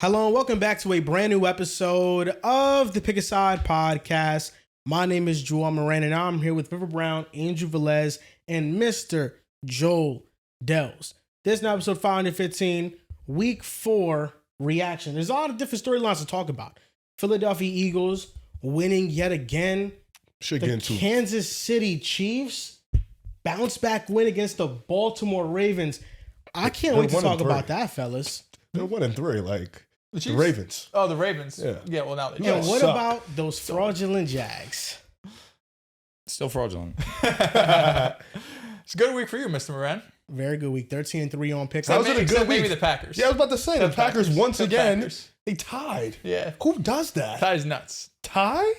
Hello and welcome back to a brand new episode of the Pick a Side podcast. My name is Joel Moran and I'm here with River Brown, Andrew Velez, and Mr. Joel Dehls. This is now episode 515, week 4 reaction. There's a lot of different storylines to talk about. Philadelphia Eagles winning yet again. The Kansas City Chiefs bounce back win against the Baltimore Ravens. I can't wait to talk about that, fellas. They're 1-3, like the Ravens. Oh, the Ravens. Yeah. Well, now they And what about those fraudulent Jags? Still fraudulent. It's a good week for you, Mr. Moran. Very good week. 13-3 on picks. That was a good week. Maybe the Packers. Yeah, I was about to say the Packers once again. Packers. They tied. Yeah. Who does that? That is nuts. Tie?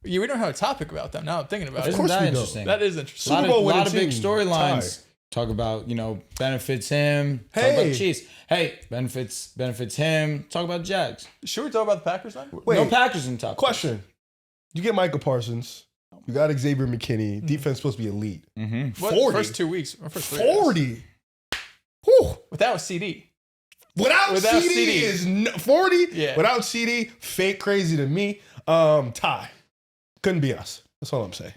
Yeah, we don't have a topic about them. Now I'm thinking about it. Of course that we interesting? That is interesting. Super Bowl A lot of winning big team, storylines. tie. Talk about, benefits him. Talk Hey. about the Chiefs. Hey, benefits him. Talk about Jags. Should we talk about the Packers then? Wait, No Packers in top. question. You get Michael Parsons. You got Xavier McKinney. Defense supposed to be elite. Mm-hmm. What, 40. First 2 weeks. Or first 3 40. Whew. Without CD. Without CD is 40. Yeah. Without CD, fake crazy to me. Tie. Couldn't be us. That's all I'm saying.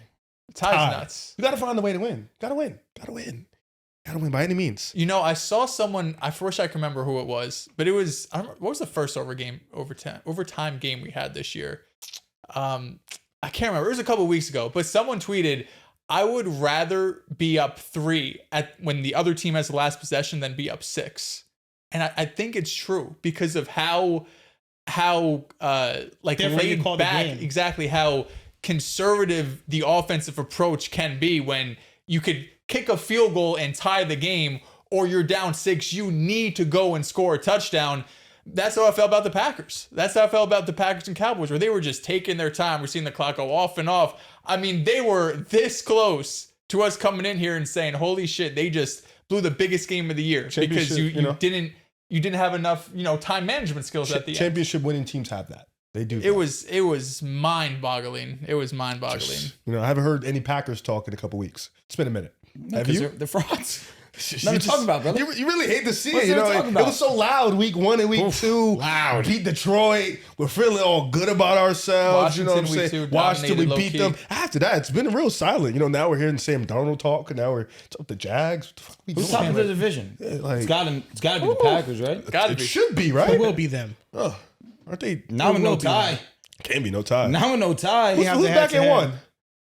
Tie's nuts. You got to find a way to win. Got to win by any means. You know, I saw someone, I wish I could remember who it was, but it was, I don't remember, what was the first overtime game we had this year? I can't remember. It was a couple weeks ago, but someone tweeted, I would rather be up 3 when the other team has the last possession than be up 6. And I think it's true because of how Different you laid call the back, game. exactly how conservative the offensive approach can be when you could kick a field goal and tie the game, or you're down 6, you need to go and score a touchdown. That's how I felt about the Packers. That's how I felt about the Packers and Cowboys, where they were just taking their time. We're seeing the clock go off and off. I mean, they were this close to us coming in here and saying, holy shit, they just blew the biggest game of the year because you didn't have enough, time management skills at the end. Championship winning teams have that. They do. It was mind-boggling. It was mind-boggling. I haven't heard any Packers talk in a couple weeks. It's been a minute. Have you? They're frauds. Nothing to talk about, brother. You really hate to see What's it. there to talk It about? was so loud week 1 and week 2. Loud. Beat Detroit. We're feeling all good about ourselves. Washington, You know what I'm week saying? 2, Washington, we dominated beat low-key. them. After that, it's been real silent. Now we're hearing Sam Darnold talk, and now we're talking the Jags. What the fuck we Who's doing? top of the division? Like, It's got to be the Packers, right? Gotta it be. should be, right? It will be them. Oh, aren't they? Now with no will be tie. Can't be no tie. Now with no tie. have Who's the back in head-to-head. 1?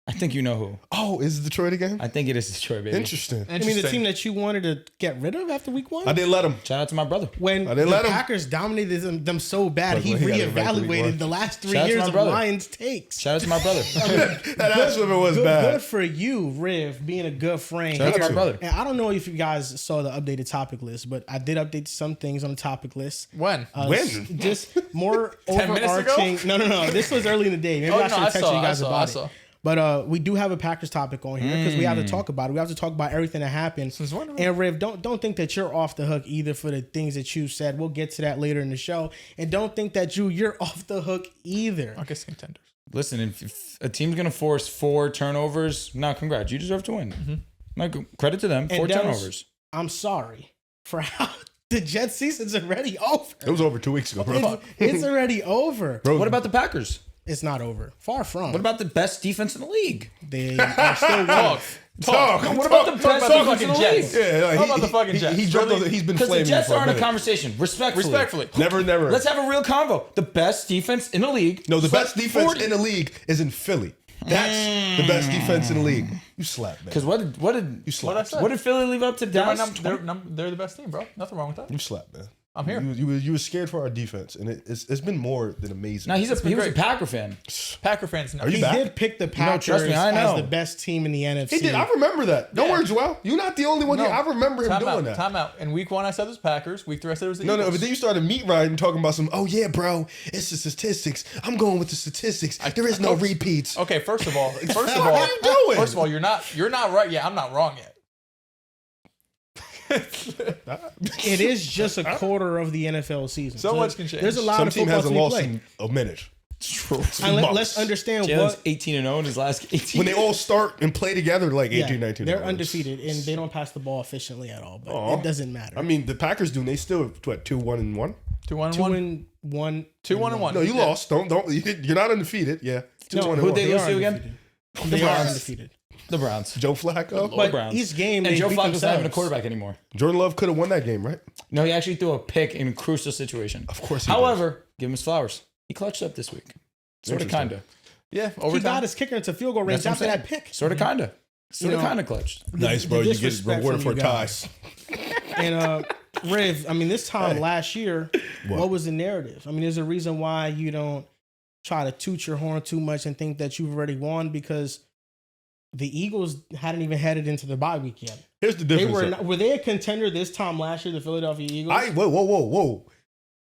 I think you know who. Oh, is it Detroit again? I think it is Detroit, baby. Interesting. I mean, the team that you wanted to get rid of after week 1? I didn't let him. Shout out to my brother. When I the didn't let him. Packers dominated them so bad, Like, he when he got it back to week reevaluated 1. the last 3 Shout out to years my of brother. Lions takes. Shout out to my brother. That ass whipping was Good bad. for you, Riv, being a good friend. Shout out to my to brother. And I don't know if you guys saw the updated topic list, but I did update some things on the topic list. When? When? Just more 10 minutes ago? overarching. No. This was early in the day. Maybe I should have texted you guys about it. But we do have a Packers topic on here because we have to talk about it. We have to talk about everything that happened. Since when? And Riv, don't think that you're off the hook either for the things that you said. We'll get to that later in the show. And don't think that you're off the hook either. I guess contenders. Listen, if a team's going to force 4 turnovers, congrats. You deserve to win. Credit to them. 4 And that was- turnovers. I'm sorry for how the Jets season's already over. It was over 2 weeks ago, bro. It's already over. Bro, What about the Packers? It's not over. Far from. What about the best defense in the league? They are still Talk. What about the best defense in the Jets? league? Yeah, like How about the fucking Jets? He jumped Really? on, he's been Because the flaming Jets for a are in a minute. conversation. Respectfully. Never. Let's have a real convo. The best defense in the league. No, the best slept defense 40. in the league is in Philly. That's the best defense in the league. You slapped, man. Because what did You What I slapped. said. what did Philly leave up to They're, Dallas? they're the best team, bro. Nothing wrong with that. You slapped, man. I'm here. You were scared for our defense, and it's been more than amazing. No, he was a great. Packer fan. Packer fans. Are you He back? did pick the Packers trust me, I know. as the best team in the NFC. He did. I remember that. Don't Yeah. worry, Joel. You're not the only one here. I remember him doing that. Time out. In week 1, I said it was Packers. Week 3, I said it was the No, Eagles. but then you started meat riding, talking about some. Oh yeah, bro, it's the statistics. I'm going with the statistics. There is no repeats. Okay, first of all, What are you doing? First of all, you're not right. Yeah, I'm not wrong yet. It is just a quarter of the NFL season. So much can change. There's a lot Some of team football hasn't to be lost played. in a minute. It's true. And let's understand Jalen's what 18-0 in his last 18. When they all start and play together, like 18, 19. they're hours. undefeated and they don't pass the ball efficiently at all. But Aw. it doesn't matter. I mean, the Packers do. And they still 2-1-1. 2-1-1. 2-1. 2-1-1. No, you lost. Don't. You're not undefeated. Yeah. 2-1-1. Who'd they They lose are to again? undefeated. They are undefeated. The Browns. Joe Flacco. But Browns. each game, And they Joe beat Flacco's not even a themselves. quarterback anymore. Jordan Love could have won that game, right? No, he actually threw a pick in a crucial situation. Of course he However, give him his flowers. He clutched up this week. Sort of, Interesting. kind of. Yeah, He overtime. got his kicker into field goal range That's what I'm after that pick. Sort of, kind of. Sort of, know, kind of clutched. Nice, bro. the You get disrespect rewarded from for you guys. ties. And Riv, I mean, this time last year, What? what was the narrative? I mean, there's a reason why you don't try to toot your horn too much and think that you've already won, because the Eagles hadn't even headed into the bye week yet. Here's the They difference. were they a contender this time last year, the Philadelphia Eagles? Whoa.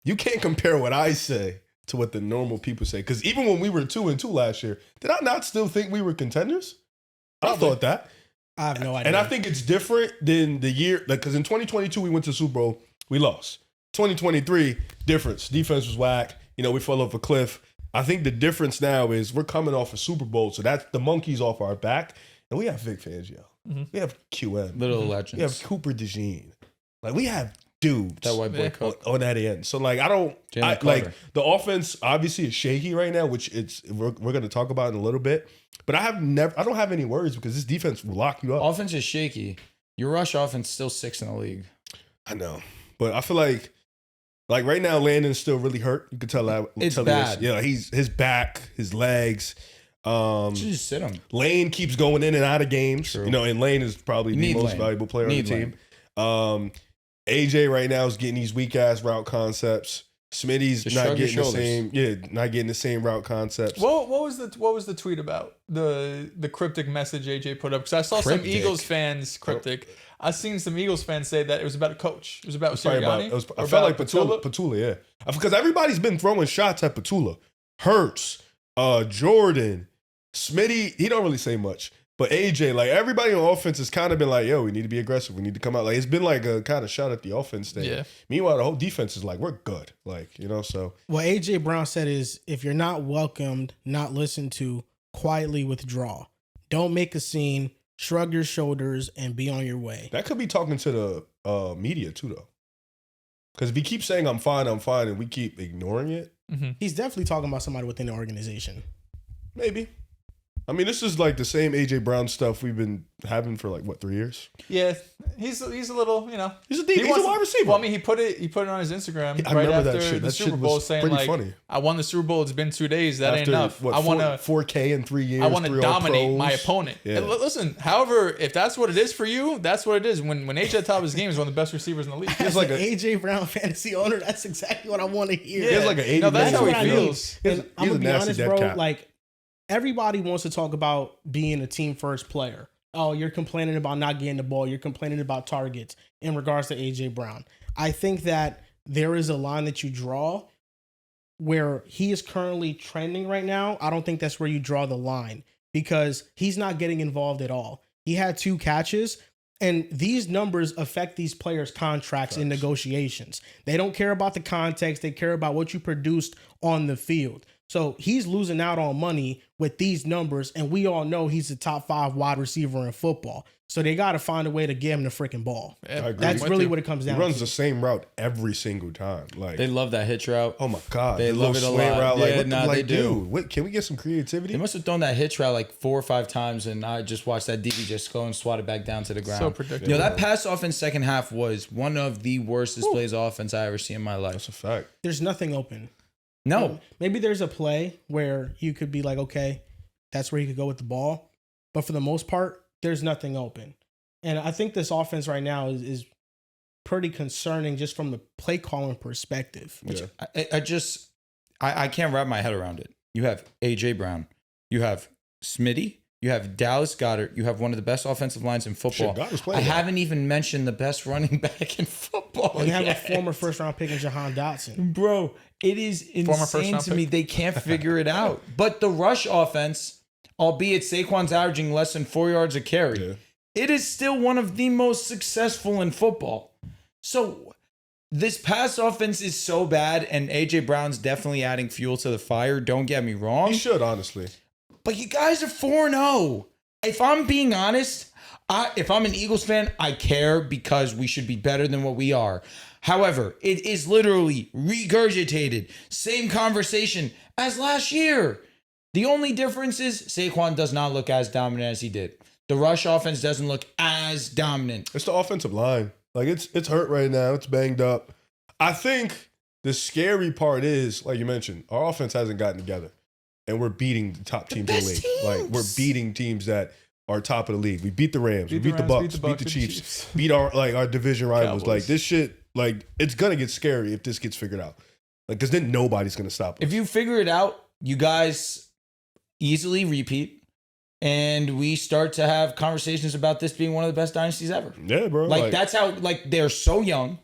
You can't compare what I say to what the normal people say. Because even when we were 2-2 last year, did I not still think we were contenders? I thought that. I have no idea. And I think it's different than the year, because in 2022, we went to the Super Bowl, we lost. 2023, difference. Defense was whack. We fell off a cliff. I think the difference now is we're coming off a Super Bowl, so that's the monkey's off our back. And we have Vic Fangio. We have QM. Little legends. We have Cooper DeJean. Like, we have dudes That white boy coat. on that end. So, like, I don't Jalen like Carter. the offense. Obviously, is shaky right now, which we're going to talk about in a little bit. But I don't have any worries because this defense will lock you up. Offense is shaky. Your rush offense is still 6th in the league. I know, but I feel like right now Landon's still really hurt. You can tell that It's tell bad. Yeah, he's his back, his legs. Just sit him. Lane keeps going in and out of games. True. And Lane is probably the Need most Lane. valuable player Need on the team. AJ right now is getting these weak ass route concepts. Smitty's Just not shrug your getting the shoulders. same, not getting the same route concepts. What was the tweet about? The cryptic message AJ put up? Because I saw Cryptic? some Eagles fans cryptic. I seen some Eagles fans say that it was about a coach. It was about Probably Sirianni. I felt like Petula, yeah. Because everybody's been throwing shots at Petula. Hurts, Jordan, Smitty, he don't really say much. But AJ, like everybody on offense has kind of been like, yo, we need to be aggressive. We need to come out. Like it's been like a kind of shot at the offense thing. Yeah. Meanwhile, the whole defense is like, we're good. Like, so. what AJ Brown said is, if you're not welcomed, not listened to, quietly withdraw. Don't make a scene, shrug your shoulders, and be on your way. That could be talking to the media too, though. Because if he keeps saying, I'm fine, and we keep ignoring it, He's definitely talking about somebody within the organization. maybe. I mean, this is like the same AJ Brown stuff we've been having for like, 3 years? Yeah, he's a little, He's a wide receiver. Well, I mean, he put it on his Instagram I right remember after that shit. the That Super shit Bowl, was saying pretty like, funny. "I won the Super Bowl. It's been 2 days. That ain't After, enough. What, I want to 4K in 3 years. I want to 3 dominate All-Pros. my opponent." Yeah. And listen, however, if that's what it is for you, that's what it is. When AJ at the top of his game is one of the best receivers in the league. As like an a- AJ Brown fantasy owner, that's exactly what I want to hear. He has like an 80 No, that's million how he what I need. feels. He's And a- I'm he's gonna a be nasty honest, dead bro. cat. Like everybody wants to talk about being a team first player. Oh, you're complaining about not getting the ball. You're complaining about targets in regards to AJ Brown. I think that there is a line that you draw where he is currently trending right now. I don't think that's where you draw the line because he's not getting involved at all. He had 2 catches. And these numbers affect these players' contracts in negotiations. They don't care about the context. They care about what you produced on the field. So he's losing out on money with these numbers. And we all know he's the top 5 wide receiver in football. So they got to find a way to get him the freaking ball. Yeah, I agree. That's I'm with really you. what it comes He down runs to. the same route every single time. Like, They love that hitch route. oh my God. They the love little it a slant lot. route. Like, Yeah, what the, nah, like, they do. dude, what, can we get some creativity? They must have thrown that hitch route like 4 or 5 times, and I just watched that DB just go and swat it back down to the ground. So predictable. You know, that pass offense second half was one of the worst displays of offense I ever seen in my life. That's a fact. There's nothing open. No. Maybe there's a play where you could be like, okay, that's where you could go with the ball. But for the most part, there's nothing open. And I think this offense right now is pretty concerning just from the play calling perspective. Yeah. I can't wrap my head around it. You have AJ Brown, you have Smitty, you have Dallas Goedert, you have one of the best offensive lines in football. Shit, Goddard's I playing well. haven't even mentioned the best running back in football. And you have yet. a former first round pick in Jahan Dotson. Bro, it is Former insane first-round to me. pick. They can't figure it out. But the rush offense, albeit Saquon's averaging less than 4 yards a carry, Yeah. it is still one of the most successful in football. So this pass offense is so bad, and AJ Brown's definitely adding fuel to the fire. Don't get me wrong. He should, honestly. But you guys are 4-0. If I'm being honest, if I'm an Eagles fan, I care because we should be better than what we are. However, it is literally regurgitated. Same conversation as last year. The only difference is Saquon does not look as dominant as he did. The rush offense doesn't look as dominant. It's the offensive line. Like it's hurt right now. It's banged up. I think the scary part is, like you mentioned, our offense hasn't gotten together, and we're beating the top teams in the league. Like we're beating teams that are top of the league. We beat the Rams. We beat the Bucks. Beat the Chiefs. Beat our division rivals. Cowboys. Like this shit. Like it's gonna get scary if this gets figured out. Like because then nobody's gonna stop us. If you figure it out, you guys easily repeat, and we start to have conversations about this being one of the best dynasties ever. Yeah, bro. Like that's how. Like they're so young,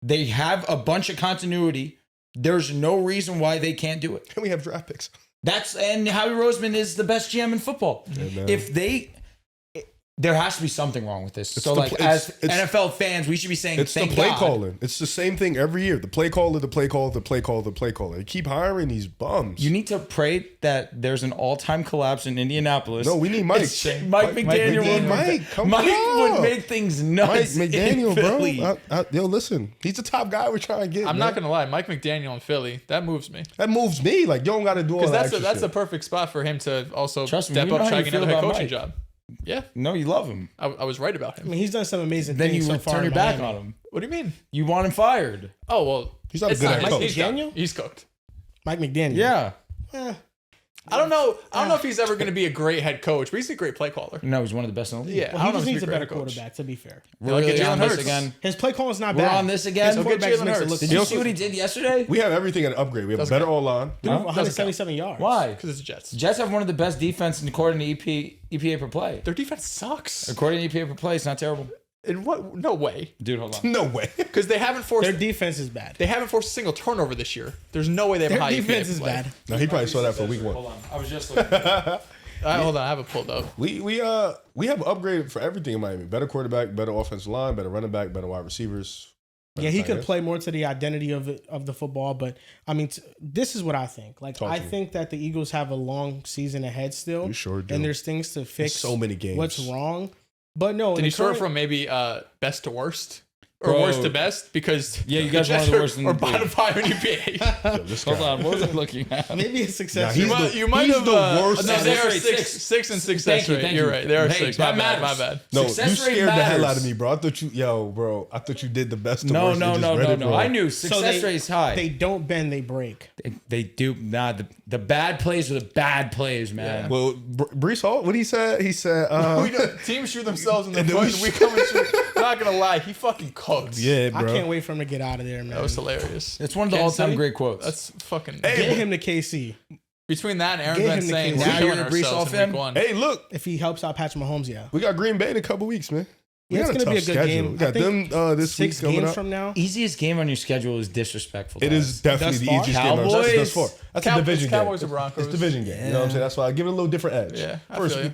they have a bunch of continuity. There's no reason why they can't do it. And we have draft picks. And Howie Roseman is the best GM in football. Yeah, If there has to be something wrong with this. It's So, the like, pl- as it's- NFL fans, we should be saying, It's the thank play God. calling. It's the same thing every year. The play caller, the play caller, the play caller, the play caller. They keep hiring these bums. You need to pray that there's an all-time collapse in Indianapolis. No, we need Mike. It's Mike McDaniel. we need would- Mike. Come Mike on. would make things Mike nuts. McDaniel, in Philly. bro. Yo, listen. He's the top guy we're trying to get. I'm man. not gonna lie, Mike McDaniel in Philly, that moves me. That moves me. Like, you don't got to do all Because that that's extra a perfect spot for him to also Trust me, step we know up, how try you to get feel another head about coaching Mike. job. Yeah, No, you love him. I was right about I him. mean, he's done some amazing Then things you so would far turn in your back Miami. on him. What do you mean? You want him fired. Oh well, He's not a it's good not head his- coach. He's done. McDaniel? He's cooked. Mike McDaniel. Yeah. Eh, I don't know if he's ever going to be a great head coach, but he's a great play caller. No, he's one of the best in the league. Yeah, well, I he don't know just if needs he's a a better great coach. quarterback, to be fair. We're Like a really Jalen on this Hurts. again. His play call is not We're bad. on this again. His So get quarterbacks Jalen makes it Hurts. look Did good. you see what he did yesterday? We have everything at upgrade. We have a Doesn't better O-line. Threw for Doesn't 177 yards. Why? Because it's the Jets. Jets have one of the best defense according to EPA per play. Their defense sucks. According to EPA per play, it's not terrible. In what? No way. Dude, hold on. No way. Because they haven't Their forced. defense is bad. They haven't forced a single turnover this year. There's no way they have Their a high EPA defense per is play. bad. No, he probably saw that for week one. Hold on. I was just looking. Hold on, I have it pulled up. We have upgraded for everything in Miami. Better quarterback, better offensive line, better running back, better wide receivers. better Yeah, he tight could ends. play more to the identity of the football, but I mean, this is what I think. Like, Talk I to me. think that the Eagles have a long season ahead still. You sure do. And there's things to fix. so many games. What's wrong? But no, Did in he the sort current- from maybe best to worst? Or Bro. worst to best? Because Yeah, you guys are one of the worst in or the bottom league. 5 in EPA. Yo, this Hold guy. on. What was I looking at? maybe a success. Nah, rate. he's the- You might he's have the worst No, at they success are rate. six in success rate. Thank You're you. right. They are Hey, six. My that bad. My matters. bad. No, Success you rate scared the hell matters. out of me, bro. I thought you did the best to No, worst. no, You no, just read no, it no. wrong. I knew So success rate's high. They don't bend, they break. They do. Nah, the bad plays are the bad plays, man. Well, Brees Hall, what he said? He said, Teams shoot themselves in the And then foot. we and we come and shoot. I'm not gonna lie, he fucking cooked. yeah, I bro. can't wait for him to get out of there, man. That was hilarious. It's one of the Kansas all-time City? great quotes. That's fucking. Get him to KC. Between that and Aaron Get Glenn him the saying Kings. we're Now killing you're a Brees Hall ourselves in fan? week 1. Hey, look, If he helps out Patrick Mahomes, yeah. we got Green Bay in a couple weeks, man. We Yeah, it's got gonna be a tough good schedule. game. We got I think them this week 6 coming games up. from now. Easiest game on your schedule is disrespectful. It is definitely Thus the far? easiest game. Cowboys? That's far. That's a division game. Cowboys or Broncos. It's division game. You know what I'm saying? That's why I give it a little different edge. Yeah, I First feel you.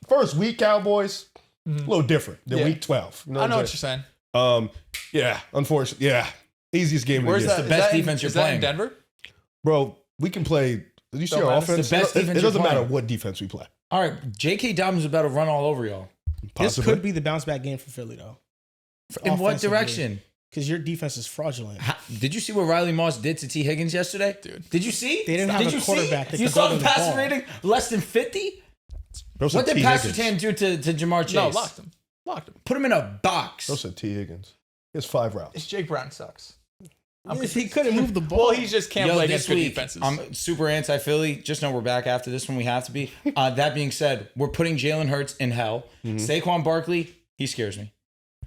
first week Cowboys, a little different than Yeah. week 12. You know I know what what you're saying. I'm saying? Yeah, unfortunately, yeah. Easiest game Where's of the that? year. the best Is that in- defense you're is that in playing. Denver? Bro, we can play. Did you see Don't our matter. offense? The best It defense doesn't you're matter playing. what defense we play. All right, J.K. Dobbins is about to run all over y'all. This Possibly. could be the bounce back game for Philly, though. In what Offensively. direction? Because your defense is fraudulent. Did you see what Riley Moss did to T. Higgins yesterday? Dude. Did you see? They didn't have Did a you see? quarterback that You could saw go the to the passer ball. rating less than 50? Those What are did T. Pastor Higgins. Tan do to Jamar Chase? No, locked him. Locked him. Put him in a box. Those are T. Higgins. He has 5 routes. Jake Brown sucks. Yes, he couldn't move the ball. Well, he just can't Yo, play this against good week, defenses. I'm super anti-Philly. Just know we're back after this one. We have to be. That being said, we're putting Jalen Hurts in hell. Saquon Barkley, he scares me.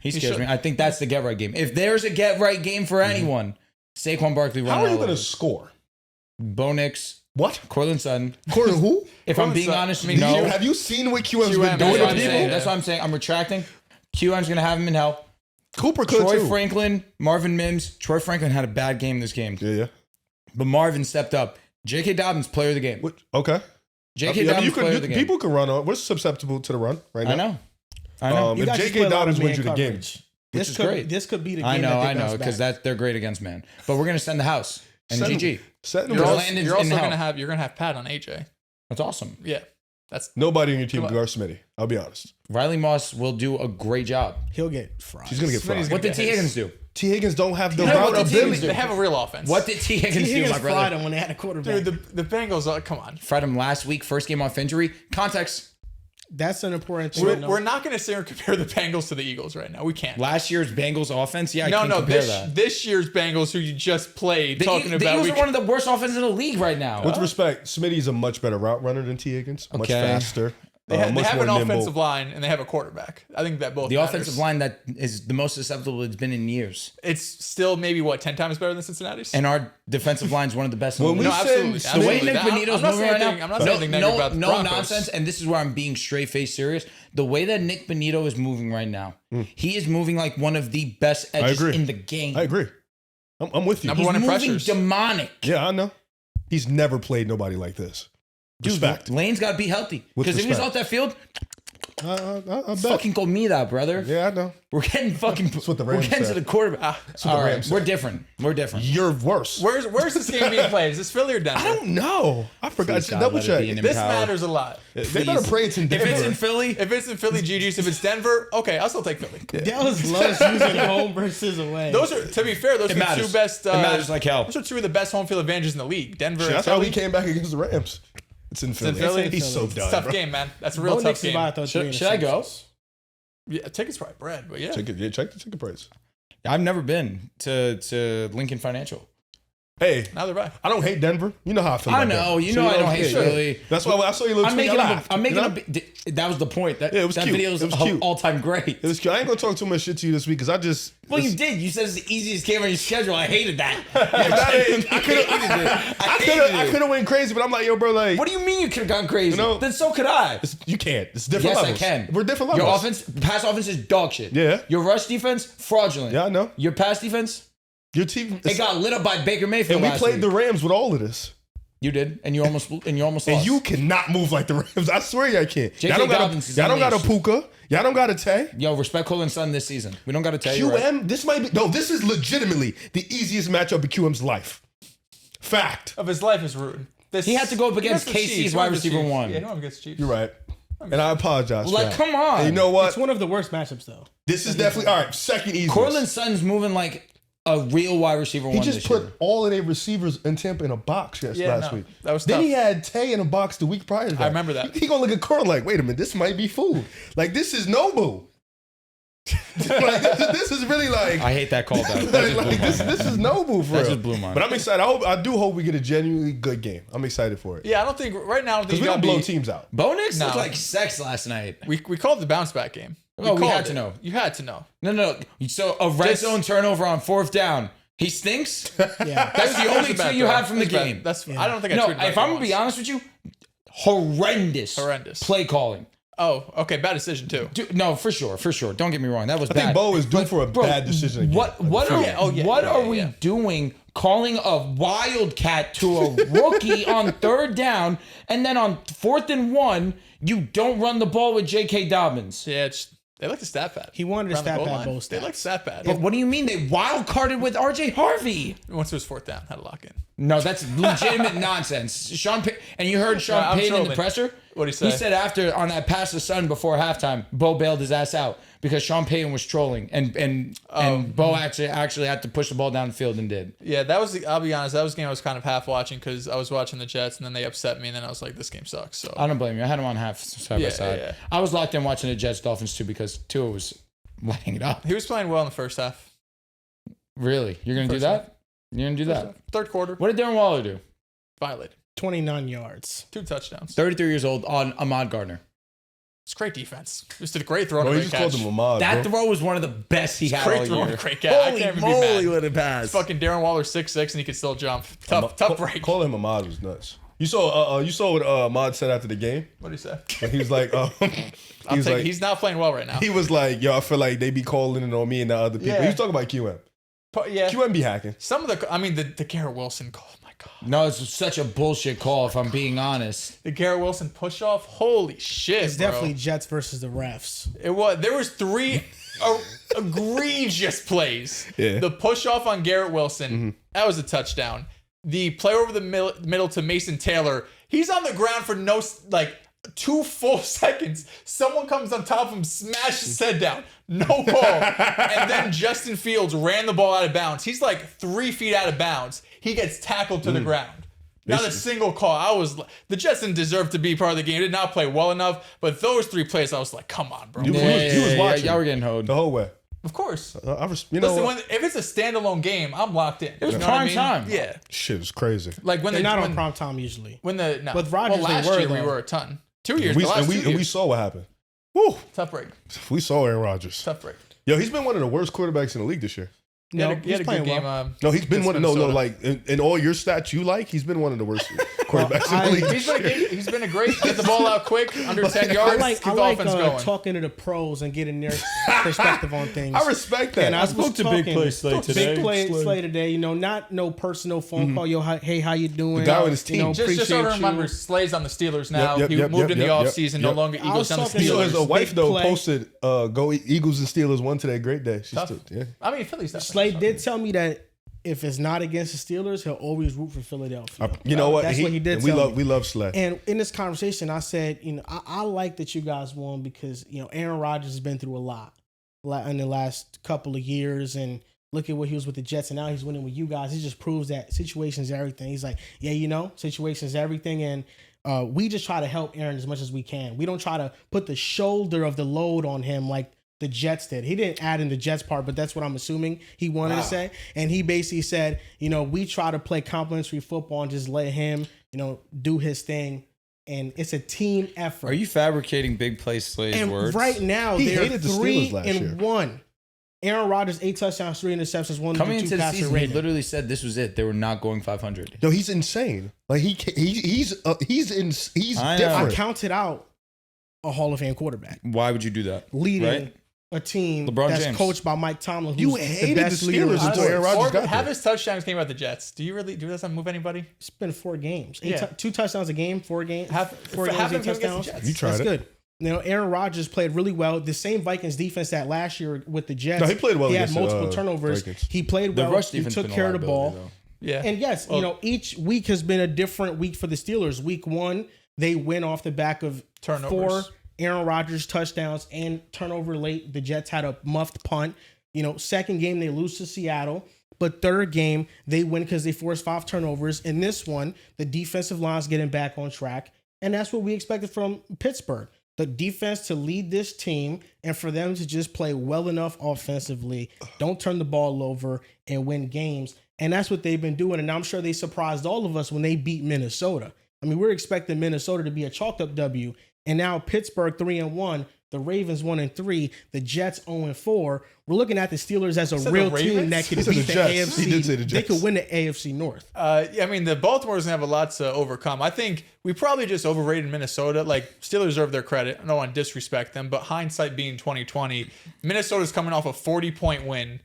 He scares should. me. I think that's the get-right game. If there's a get-right game for anyone, Saquon Barkley running How are you all going to over. score? Bo Nix, What? Cortland Sutton. Corner who? If I'm Cortland being Sutton. honest, I mean, no. Have you seen what QM's been QM, doing That's to what I'm people? saying. That's what I'm saying. I'm retracting. QM's going to have him in hell. Cooper could Troy too. Franklin, Marvin Mims. Troy Franklin had a bad game this game, Yeah. but Marvin stepped up. J.K. Dobbins, player of the game. Okay. J.K. I mean, Dobbins, player of the game. people can run on. We're susceptible to the run right now. I know. You If guys just J.K. play a lot of Dobbins wins man you the game, coverage. Which is great. This could be the game. I know, that they I know, bounce because back. they're great against man. But we're gonna send the house and Send- GG. setting You're them also, up. Landon's you're in also hell. gonna have Pat on AJ. That's awesome. Yeah, that's Nobody on your team Come can on. guard Smitty. I'll be honest. Riley Moss will do a great job. He'll get fried. He's gonna get Smitty's fried. gonna What did get T. his. Higgins do? T. Higgins don't have the Yeah, route what did T. ability. They have a real offense. What did T. Higgins T. do, Higgins my fried brother? him when they had a quarterback. Dude, the Bengals, come on. Fried him last week, first game off injury. Context. That's an important thing. We're not going to sit here and compare the Bengals to the Eagles right now. We can't. Last year's Bengals offense, I No, can't compare this that. this year's Bengals, who you just played, The talking the about. Eagles are one of the worst offenses in the league right now. With respect, Smitty's a much better route runner than T. Higgins. Much Okay. faster. They have much an more nimble. offensive line and they have a quarterback. I think that both The matters. offensive line that is the most susceptible it's been in years. It's still maybe 10 times better than Cincinnati's. And our defensive line is one of the best in the When league. we no, send absolutely. The way absolutely. Nick Benito's I'm not moving saying right now, anything- I'm not saying anything negative about the no Broncos. nonsense. And this is where I'm being straight face serious. The way that Nick Benito is moving right now, he is moving like one of the best edges agree. in the game. I agree. I'm with you. Number He's one in moving pressures. demonic. Yeah, I know. He's never played nobody like this. Dude, Respect. Lane's got to be healthy. With Because if he's respect. off that field, I bet. fucking comida, brother. Yeah, I know. We're getting fucking. what the We're Rams getting to said. the quarterback. what the All right, Rams we're said. different. We're different. You're worse. Where's this game being played? Is this Philly or Denver? I don't know. I forgot Please, to God, double let it check. be in This Power. matters a lot. They better pray it's in If Denver. it's in Philly, If it's in Philly, GG's. If it's Denver, okay, I'll still take Philly. Dallas loves using home versus away. Those are, to be fair, those it are the matters. two best. It matters like hell. Those are two of the best home field advantages in the league. Denver and That's how Philly. he came back against the Rams. It's in Philly. Philly? He's so It's done. It's a tough bro. game, man. That's a real Bo tough Nix is game. about to throw three Should I go? interceptions. Yeah, tickets probably bread, but yeah. Check the ticket price. I've never been to Lincoln Financial. Hey, Neither have I. I don't hate Denver. You know how I feel. I about know. Denver. You So know I don't hate yeah. Philly. That's why when I saw you little I'm tweet, making. I laughed. I'm making. You know? That was the point. That, Yeah, it was that cute. video It is was cute. all time great. It was cute. I ain't gonna talk too much shit to you this week because I just. Well, you did. You said it's the easiest game on your schedule. I hated that. I could have went crazy, but I'm like, yo, bro, like, What do you mean you could have gone crazy? You know- Then so could I. you can't. It's different Yes, levels. I can. We're different levels. Your offense, pass offense is dog shit. Yeah. Your rush defense, fraudulent. Yeah, I know. Your pass defense, Your team. it got lit up by Baker Mayfield. And we last played week. the Rams with all of this. You did, and you almost lost. And you cannot move like the Rams. I swear y'all can't. J.K. Y'all don't got Dobbins a, is y'all don't got a unleashed. Puka. Y'all don't got a Tay. Yo, respect Colin's son this season. We don't got to tell you. Right? QM, this might be, no, this is legitimately the easiest matchup in QM's life. Fact. Of his life is rude. He had to go up against KC's wide receiver one. Yeah, he went against the Chiefs. You're right. And I apologize. Like, for that. come on. And you know what? It's one of the worst matchups, though. This is definitely, all right, second easiest. Cortland's son's moving like a real wide receiver He one just this put year. all of their receivers in Tampa in a box last no, week. that was Then tough. he had Tay in a box the week prior to that. I remember that. He gonna look at Cortland like, wait a minute, this might be food. Like, this is Nobu. Like, this is really like, I hate that callback. That just blew like my this mind. is Nobu for That real. just blew mine. But I'm excited. I do hope we get a genuinely good game. I'm excited for it. Yeah, I don't think right now. I don't think Because we you don't gotta blow be. teams out. Bo Nix No. looked like sex last night. We called the bounce back game. Oh, we called had to it. know. You had to know. No. So a red Just- zone turnover on fourth down. He stinks. Yeah. That's the only That's a bad two you throw. had from the That's bad. game. That's I don't think I No, tweeted if that I'm gonna be once. honest with you, horrendous play calling. Oh, okay, bad decision too. Dude, no, for sure. Don't get me wrong. That was I bad. think Bo is due for a Bro, bad decision again. What are we doing calling a wildcat to a rookie on third down, and then on 4th and 1, you don't run the ball with J.K. Dobbins? Yeah, they like the stat pad. He wanted to Around the stat goal pad line. both They stats. like stat pad. But what do you mean they wild carded with R.J. Harvey? Once it was fourth down, had to lock in. No, that's legitimate nonsense. And you heard Sean I'm Payton in the trolling. presser? What'd he say? He said after on that pass to Sun before halftime, Bo bailed his ass out because Sean Payton was trolling, and Bo actually had to push the ball down the field and did. Yeah, I'll be honest, that was a game I was kind of half watching because I was watching the Jets and then they upset me and then I was like, this game sucks. So I don't blame you. I had him on half side by Yeah, side. yeah. I was locked in watching the Jets Dolphins too because Tua was lighting it up. he was playing well in the first half. Really? You're gonna do First that? You're gonna do that? Third quarter, What did Darren Waller do? violated. 29 yards. 2 touchdowns. 33 years old on Ahmad Gardner. It's great defense. Just did a great throw and Bro, a he great just called catch. him Ahmad, That bro. throw was one of the best he had Great all throw and year. a great catch. I Holy can't even moly, be mad. what a pass! Fucking Darren Waller 6'6" and he could still jump. Tough break. Calling him Ahmad was nuts. You saw what Ahmad said after the game? What did he say? When he was like, He's not playing well right now. he was like, yo, I feel like they be calling it on me and the other people. Yeah. He was talking about QM. Yeah. QM be hacking. Some of the Garrett Wilson call. Oh my God. No, it's such a bullshit call. If I'm being honest, The Garrett Wilson push off. Holy shit. It's bro. definitely Jets versus the refs. It was. There was 3 egregious plays. Yeah. The push off on Garrett Wilson. That was a touchdown. The play over the middle to Mason Taylor. He's on the ground for 2 full seconds, someone comes on top of him, smashes his head down, no call. And then Justin Fields ran the ball out of bounds. He's like 3 feet out of bounds. He gets tackled to the ground. Not a single call. The Jets didn't deserve to be part of the game. Did not play well enough. But those 3 plays, I was like, come on, bro. You was watching. Y'all were getting hoed the whole way. Of course. Listen, if it's a standalone game, I'm locked in. It was prime time. Yeah. Shit is crazy. Like when They're not on prime time usually. With Rodgers, last year we were a ton. 2 years. We saw what happened. Woo. Tough break. We saw Aaron Rodgers. Tough break. Yo, he's been one of the worst quarterbacks in the league this year. No, he had a good game. No, he's been one. No, like in all your stats you like, he's been one of the worst quarterbacks in the league. He's been a great. Get the ball out quick, under 10 yards. I like talking to the pros and getting their perspective on things. I respect that. And I spoke to Big Play Slay today. Big Play Slay today. You know, not no personal phone call. Yo, hey, how you doing? The guy with his team. You know, just so to remember, Slay's on the Steelers now. Yep, he moved in the offseason. No longer Eagles on the talking to Steelers. His wife though Play. posted, "Go Eagles and Steelers won today. Great day." She's Tough. I mean, Philly's definitely Slay did tell me that if it's not against the Steelers, he'll always root for Philadelphia. You know what? That's what he did. We love Slay. And in this conversation, I said, you know, I like that you guys won because, you know, Aaron Rodgers has been through a lot in the last couple of years. And look at what he was with the Jets, and now he's winning with you guys. It just proves that situation's everything. He's like, yeah, you know, situation's everything. And we just try to help Aaron as much as we can. We don't try to put the shoulder of the load on him like the Jets did. He didn't add in the Jets part, but that's what I'm assuming he wanted to say. And he basically said, you know, we try to play complimentary football and just let him, you know, do his thing. And it's a team effort. Are you fabricating Big Play Slay's words? Right now, He they're hated the Steelers last 3-1. Aaron Rodgers, 8 touchdowns, 3 interceptions, 1 Coming 2 into the passer season, rating. he literally said this was it. They were not going 500. Yo, he's insane. Like he's different. I counted out a Hall of Fame quarterback Why would you do that? leading Right? a team LeBron that's James. coached by Mike Tomlin, who's You the hated best the leader in Steelers until sports. Aaron Rodgers got Have there. his touchdowns came out the Jets. Do that not move anybody? It's been 4 games. Yeah. 2 touchdowns a game, 4 games. Have 4 him games, 8 against the touchdowns. Jets. You tried That's it. good. You know, Aaron Rodgers played really well. The same Vikings defense that last year with the Jets. No, he played well He had against multiple the turnovers. Vikings. He played The well. rush He defense took been a care of the ball. liability, though. Yeah. And yes, you know, each week has been a different week for the Steelers. Week 1, they win off the back of Turnovers. 4 Aaron Rodgers touchdowns and turnover late. The Jets had a muffed punt. You know, second game, they lose to Seattle. But third game, they win because they forced 5 turnovers. In this one, the defensive line's getting back on track. And that's what we expected from Pittsburgh. The defense to lead this team and for them to just play well enough offensively, don't turn the ball over and win games. And that's what they've been doing. And I'm sure they surprised all of us when they beat Minnesota. I mean, we're expecting Minnesota to be a chalked up W. And now Pittsburgh 3-1, the Ravens 1-3, the Jets 0-4. We're looking at the Steelers as a real team that could He said beat the the Jets. AFC. He did say the They Jets. could win the AFC North. I mean, the Baltimore doesn't have a lot to overcome. I think we probably just overrated Minnesota. Like, Steelers deserve their credit. I don't want to disrespect them, but hindsight being 2020, Minnesota's coming off a 40-point win,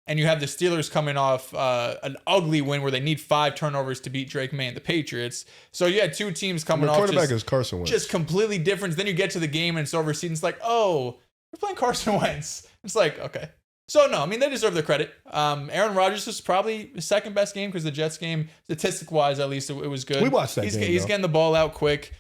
and you have the Steelers coming off an ugly win where they need 5 turnovers to beat Drake May and the Patriots. So you had 2 teams coming The off quarterback is Carson Wentz. just completely different. Then you get to the game and it's overseas. It's like, oh, we're playing Carson Wentz. It's like, okay. So, no, I mean, they deserve their credit. Aaron Rodgers was probably his second best game because the Jets game, statistic-wise, at least, it was good. We watched that he's, game, He's though. getting the ball out quick.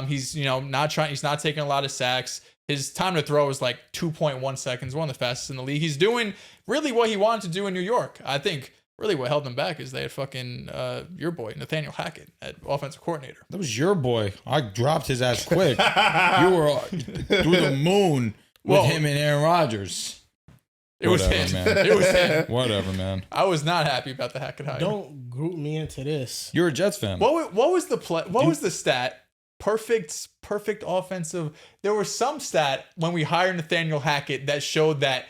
He's, you know, he's not taking a lot of sacks. His time to throw was like 2.1 seconds, one of the fastest in the league. He's doing really what he wanted to do in New York. I think really what held them back is they had fucking your boy, Nathaniel Hackett, at offensive coordinator. That was your boy. I dropped his ass quick. You were through the moon with him and Aaron Rodgers. It was him. Man. It was him. Whatever, man. I was not happy about the Hackett hire. Don't group me into this. You're a Jets fan. What was the play? What was the stat? Perfect offensive. There was some stat when we hired Nathaniel Hackett that showed that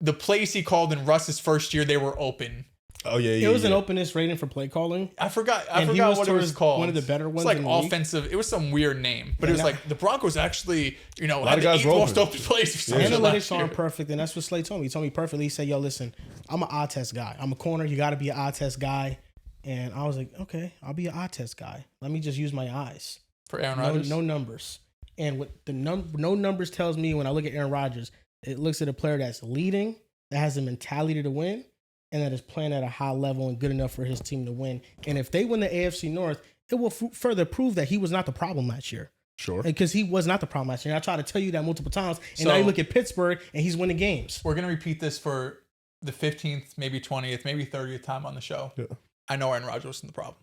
the plays he called in Russ's first year, they were open. Oh yeah, It was an openness rating for play calling. I forgot And he what was it was towards called. one of the better ones It's like in the league. offensive. It was some weird name, but it was now- like the Broncos actually, you know, lot had of the guys 8 were most open. open plays for some shit Analytics last year. aren't perfect, and that's what Slay told me. He told me perfectly. He said, yo, listen, I'm an eye test guy. I'm a corner. You got to be an eye test guy. And I was like, okay, I'll be an eye test guy. Let me just use my eyes. For Aaron No, Rodgers. no numbers. And what the no numbers tells me when I look at Aaron Rodgers, it looks at a player that's leading, that has the mentality to win, and that is playing at a high level and good enough for his team to win. And if they win the AFC North, it will further prove that he was not the problem last year. Sure. Because he was not the problem last year. I tried to tell you that multiple times. And now So- you look at Pittsburgh and he's winning games. We're going to repeat this for the 15th, maybe 20th, maybe 30th time on the show. Yeah. I know Aaron Rodgers wasn't the problem.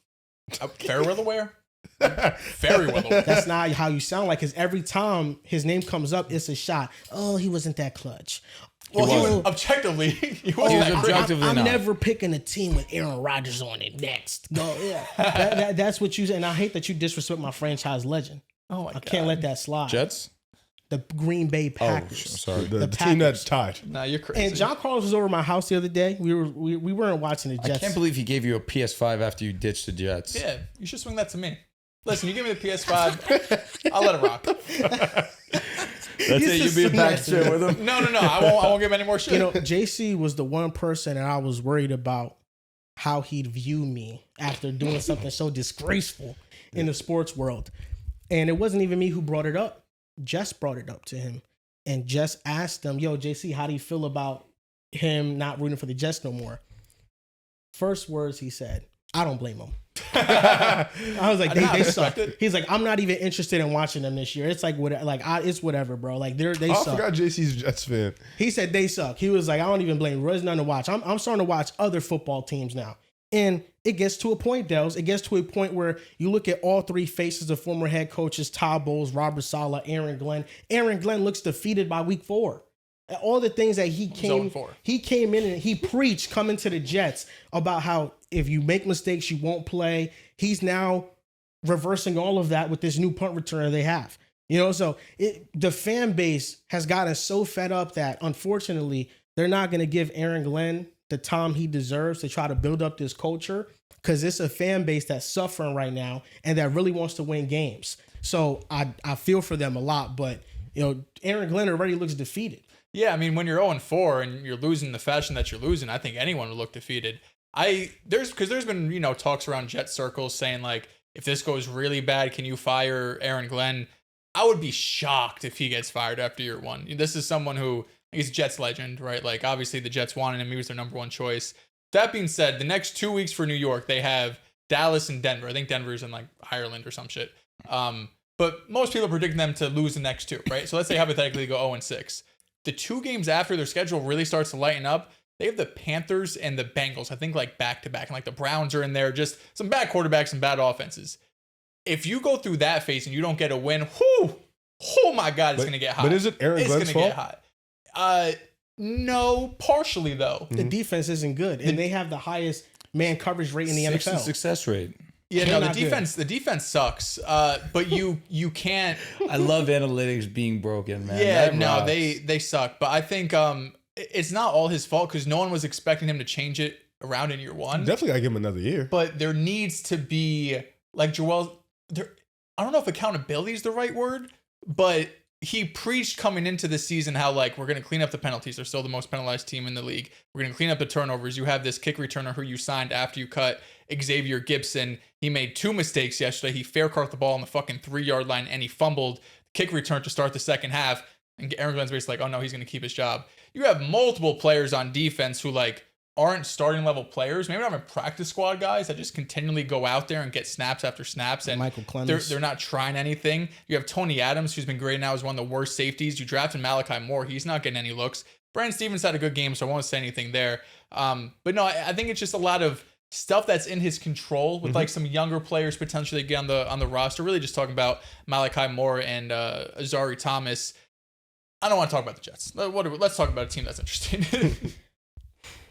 Very well aware. Very well aware. That's not how you sound like, because every time his name comes up, it's a shot. Oh, he wasn't that clutch. Well, he was wasn't. objectively. He He wasn't was that great. objectively I'm not. never picking a team with Aaron Rodgers on it next. Go, yeah. That's what you say. And I hate that you disrespect my franchise legend. Oh my I God. can't let that slide. Jets? The Green Bay Oh, Packers. sorry. The team Packers. that's tied. Nah, you're crazy. And John Carlos was over at my house the other day. We weren't watching the I Jets. can't believe he gave you a PS5 after you ditched the Jets. Yeah, you should swing that to me. Listen, you give me the PS5, I'll let it rock. That's it. just You be a swing that back to me. shit with him. No, I won't give him any more shit. You know, JC was the one person that I was worried about how he'd view me after doing something so disgraceful in the sports world. And it wasn't even me who brought it up. Jess brought it up to him. And Jess asked him, yo, JC, how do you feel about him not rooting for the Jets no more? First words he said, I don't blame him. I was like, I they respect suck. it. He's like, I'm not even interested in watching them this year. It's like, it's whatever, bro. Like, they I suck. forgot JC's a Jets fan. He said they suck. He was like, I don't even blame him. There's nothing to watch. I'm starting to watch other football teams now. And it gets to a point, Dehls. It gets to a point where you look at all three faces of former head coaches, Todd Bowles, Robert Saleh, Aaron Glenn. Aaron Glenn looks defeated by week 4. All the things that he came in and he preached coming to the Jets about how if you make mistakes, you won't play. He's now reversing all of that with this new punt returner they have. You know, so the fan base has gotten so fed up that unfortunately they're not going to give Aaron Glenn the time he deserves to try to build up this culture, because it's a fan base that's suffering right now and that really wants to win games. So I feel for them a lot, but you know, Aaron Glenn already looks defeated. Yeah, I mean, when you're 0-4 and you're losing the fashion that you're losing, I think anyone would look defeated. There's been, you know, talks around Jet circles saying like, if this goes really bad, can you fire Aaron Glenn? I would be shocked if he gets fired after year 1. This is someone who, he's a Jets legend, right? Like, obviously the Jets wanted him. He was their number 1 choice. That being said, the next 2 weeks for New York, they have Dallas and Denver. I think Denver's in like Ireland or some shit. But most people are predicting them to lose the next 2, right? So let's say hypothetically they go 0-6. The 2 games after their schedule really starts to lighten up. They have the Panthers and the Bengals, I think like back to back. And like the Browns are in there, just some bad quarterbacks and bad offenses. If you go through that phase and you don't get a win, oh my God, it's going to get hot. But is it Aaron Glenn's fault? It's going to get hot. No, partially though. The defense isn't good, and they have the highest man coverage rate in the Sixth NFL. success rate. Yeah, They're no, not good. the defense sucks. But you can't. I love analytics being broken, man. Yeah, That no, rocks. they suck. But I think it's not all his fault because no one was expecting him to change it around in year 1. Definitely gotta give him another year. But there needs to be like Joel. I don't know if accountability is the right word, but he preached coming into the season how like we're going to clean up the penalties. They're still the most penalized team in the league. We're going to clean up the turnovers. You have this kick returner who you signed after you cut Xavier Gibson. He made 2 mistakes yesterday. He fair caught the ball on the fucking 3-yard line and he fumbled kick return to start the second half. And Aaron Glenn's basically like, oh no, he's going to keep his job. You have multiple players on defense who like aren't starting level players. Maybe not even practice squad guys that just continually go out there and get snaps after snaps. And Michael Clemens. they're not trying anything. You have Tony Adams, who's been great now, is one of the worst safeties. You drafted Malachi Moore. He's not getting any looks. Brandon Stevens had a good game, so I won't say anything there. But no, I think it's just a lot of stuff that's in his control with like some younger players potentially get on the roster. Really just talking about Malachi Moore and Azari Thomas. I don't want to talk about the Jets. Let's talk about a team that's interesting.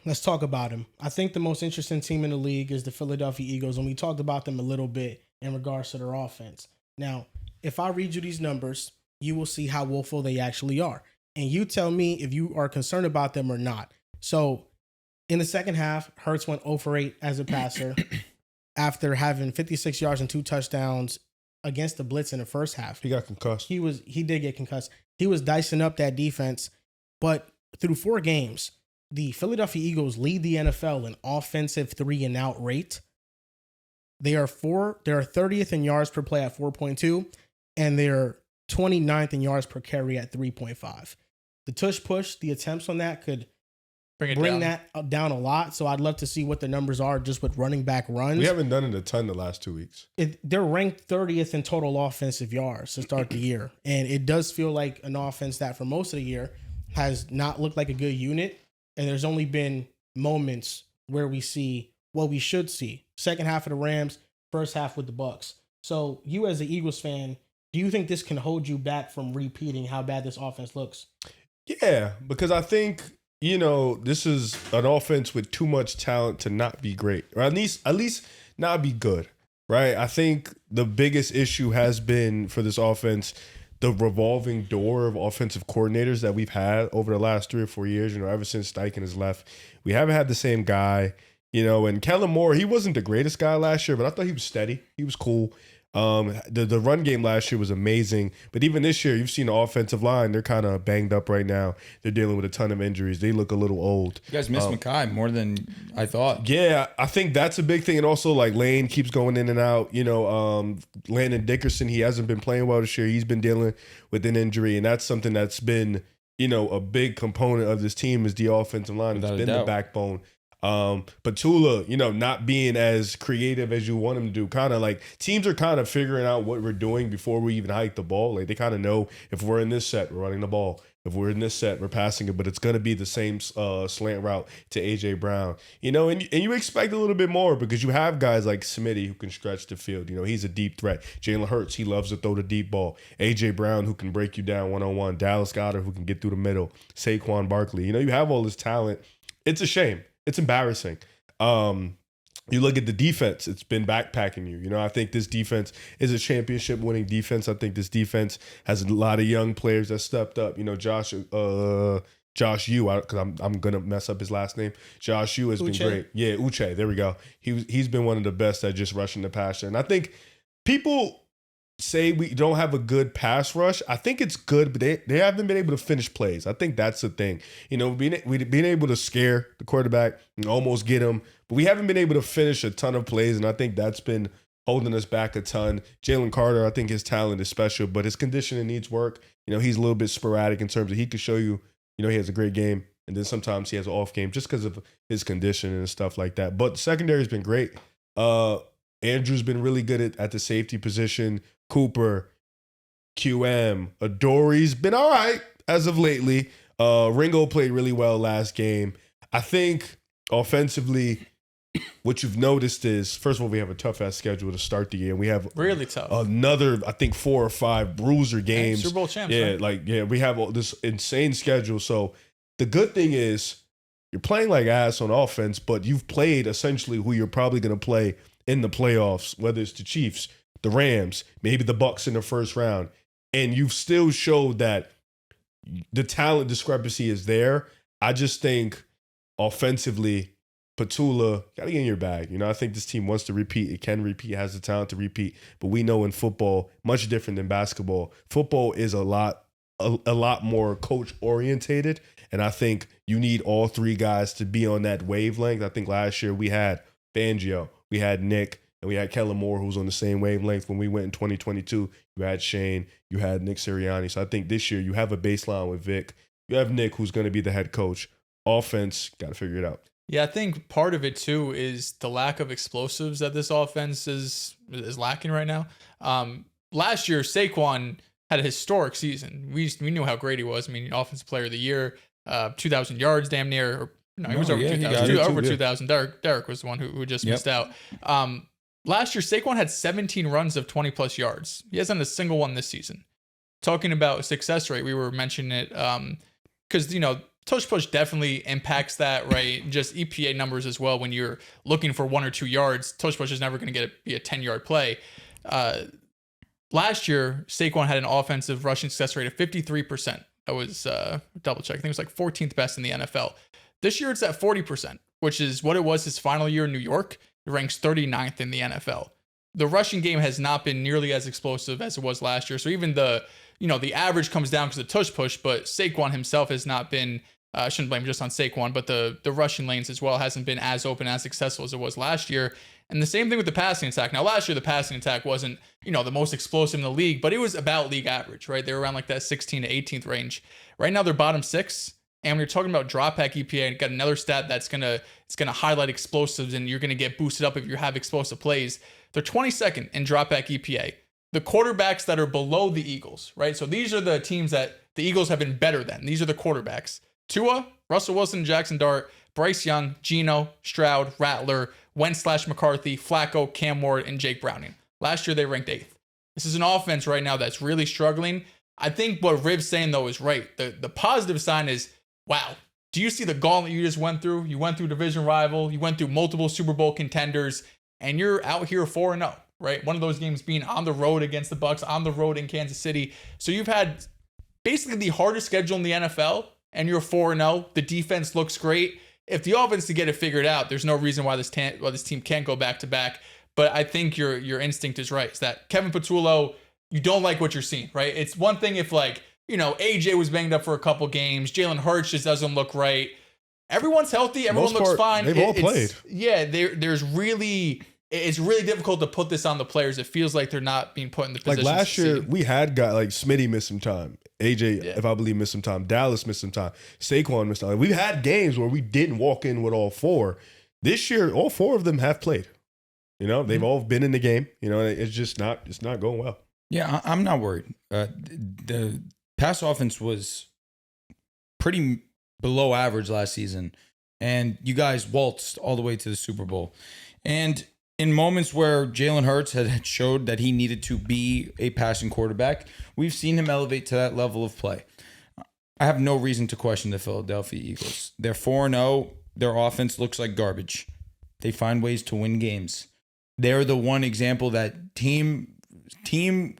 Let's talk about him. I think the most interesting team in the league is the Philadelphia Eagles, and we talked about them a little bit in regards to their offense. Now, if I read you these numbers, you will see how woeful they actually are. And you tell me if you are concerned about them or not. So, in the second half, Hurts went 0 for 8 as a passer after having 56 yards and 2 touchdowns against the blitz in the first half. He got concussed. He did get concussed. He was dicing up that defense, but through 4 games, the Philadelphia Eagles lead the NFL in offensive 3-and-out rate. They are 30th in yards per play at 4.2, and they're 29th in yards per carry at 3.5. The tush push, the attempts on that could bring that down a lot. So I'd love to see what the numbers are just with running back runs. We haven't done it a ton the last 2 weeks. They're ranked 30th in total offensive yards to start the year. And it does feel like an offense that for most of the year has not looked like a good unit. And there's only been moments where we see what we should see. Second half of the Rams, first half with the Bucks. So you as an Eagles fan, do you think this can hold you back from repeating how bad this offense looks? Yeah, because I think, this is an offense with too much talent to not be great, or at least not be good, right? I think the biggest issue has been for this offense the revolving door of offensive coordinators that we've had over the last 3 or 4 years. Ever since Steichen has left, we haven't had the same guy. And Kellen Moore, he wasn't the greatest guy last year, but I thought he was steady. He was cool. The run game last year was amazing, but even this year, you've seen the offensive line. They're kind of banged up right now. They're dealing with a ton of injuries. They look a little old. You guys miss Mekhi more than I thought. Yeah, I think that's a big thing. And also, Lane keeps going in and out. Landon Dickerson, he hasn't been playing well this year. He's been dealing with an injury, and that's something that's been, a big component of this team is the offensive line. It's been the backbone. Petula, not being as creative as you want him to do. Kind of like teams are kind of figuring out what we're doing before we even hike the ball. Like they kind of know if we're in this set, we're running the ball. If we're in this set, we're passing it, but it's going to be the same slant route to AJ Brown, and you expect a little bit more because you have guys like Smitty who can stretch the field. He's a deep threat. Jalen Hurts, he loves to throw the deep ball. AJ Brown, who can break you down one-on-one. Dallas Goedert, who can get through the middle. Saquon Barkley, you have all this talent. It's a shame. It's embarrassing. You look at the defense, it's been backpacking you. I think this defense is a championship winning defense. I think this defense has a lot of young players that stepped up. Josh Yu, because I'm going to mess up his last name. Josh Yu has been great. Yeah, Uche, there we go. He's been one of the best at just rushing the passer. And I think people say we don't have a good pass rush. I think it's good, but they haven't been able to finish plays. I think that's the thing. Being able to scare the quarterback and almost get him, but we haven't been able to finish a ton of plays, and I think that's been holding us back a ton. Jalen Carter, I think his talent is special, but his conditioning needs work. He's a little bit sporadic in terms of he could show you, he has a great game, and then sometimes he has an off game just because of his conditioning and stuff like that. But the secondary has been great. Andrew's been really good at the safety position. Cooper, QM, Adori's been all right as of lately. Ringo played really well last game. I think offensively, what you've noticed is, first of all, we have a tough-ass schedule to start the year. We have really tough. Another, I think, 4 or 5 bruiser games. Super Bowl champs. Yeah, right? We have all this insane schedule. So the good thing is you're playing like ass on offense, but you've played essentially who you're probably going to play in the playoffs, whether it's the Chiefs, the Rams, maybe the Bucks in the first round, and you've still showed that the talent discrepancy is there. I just think offensively, Petula got to get in your bag. I think this team wants to repeat. It can repeat, has the talent to repeat, but we know in football, much different than basketball. Football is a lot more coach orientated, and I think you need all 3 guys to be on that wavelength. I think last year we had Fangio, we had Nick, and we had Kellen Moore, who was on the same wavelength when we went in 2022. You had Shane. You had Nick Sirianni. So I think this year you have a baseline with Vic. You have Nick, who's going to be the head coach. Offense, got to figure it out. Yeah, I think part of it, too, is the lack of explosives that this offense is lacking right now. Last year, Saquon had a historic season. We knew how great he was. Offensive player of the year, 2,000 yards damn near. He was over 2,000. Over 2,000. Derek was the one who just missed out. Last year, Saquon had 17 runs of 20-plus yards. He hasn't a single one this season. Talking about success rate, we were mentioning it because, touch-push definitely impacts that, right? Just EPA numbers as well. When you're looking for 1 or 2 yards, touch-push is never going to be a 10-yard play. Last year, Saquon had an offensive rushing success rate of 53%. That was double-check. I think it was 14th best in the NFL. This year, it's at 40%, which is what it was his final year in New York. It ranks 39th in the NFL. The rushing game has not been nearly as explosive as it was last year. So even the average comes down because of touch push, but Saquon himself has not been, I shouldn't blame just on Saquon, but the rushing lanes as well hasn't been as open, as successful as it was last year. And the same thing with the passing attack. Now, last year, the passing attack wasn't, the most explosive in the league, but it was about league average, right? They were around that 16 to 18th range. Right now, they're bottom 6. And when you're talking about dropback EPA, and got another stat it's gonna highlight explosives, and you're gonna get boosted up if you have explosive plays. They're 22nd in dropback EPA. The quarterbacks that are below the Eagles, right? So these are the teams that the Eagles have been better than. These are the quarterbacks: Tua, Russell Wilson, Jackson Dart, Bryce Young, Geno, Stroud, Rattler, Wentz/McCarthy, Flacco, Cam Ward, and Jake Browning. Last year they ranked 8th. This is an offense right now that's really struggling. I think what Riv's saying though is right. The positive sign is, wow, do you see the gauntlet you just went through? You went through division rival, you went through multiple Super Bowl contenders, and you're out here 4-0, right? One of those games being on the road against the Bucs, on the road in Kansas City. So you've had basically the hardest schedule in the NFL, and you're 4-0. The defense looks great. If the offense to get it figured out, there's no reason why this team can't go back to back. But I think your instinct is right. It's that Kevin Patullo, you don't like what you're seeing, right? It's one thing if AJ was banged up for a couple games, Jalen Hurts just doesn't look right. Everyone's healthy, everyone looks fine. They've all played. Yeah, it's really difficult to put this on the players. It feels like they're not being put in the position. Like last year, we had guys like Smitty missed some time. AJ, if I believe, missed some time. Dallas missed some time. Saquon missed time. We've had games where we didn't walk in with all 4. This year, all 4 of them have played. They've all been in the game. It's not going well. Yeah, I'm not worried. The pass offense was pretty below average last season, and you guys waltzed all the way to the Super Bowl. And in moments where Jalen Hurts had showed that he needed to be a passing quarterback, we've seen him elevate to that level of play. I have no reason to question the Philadelphia Eagles. They're 4-0. Their offense looks like garbage. They find ways to win games. They're the one example that team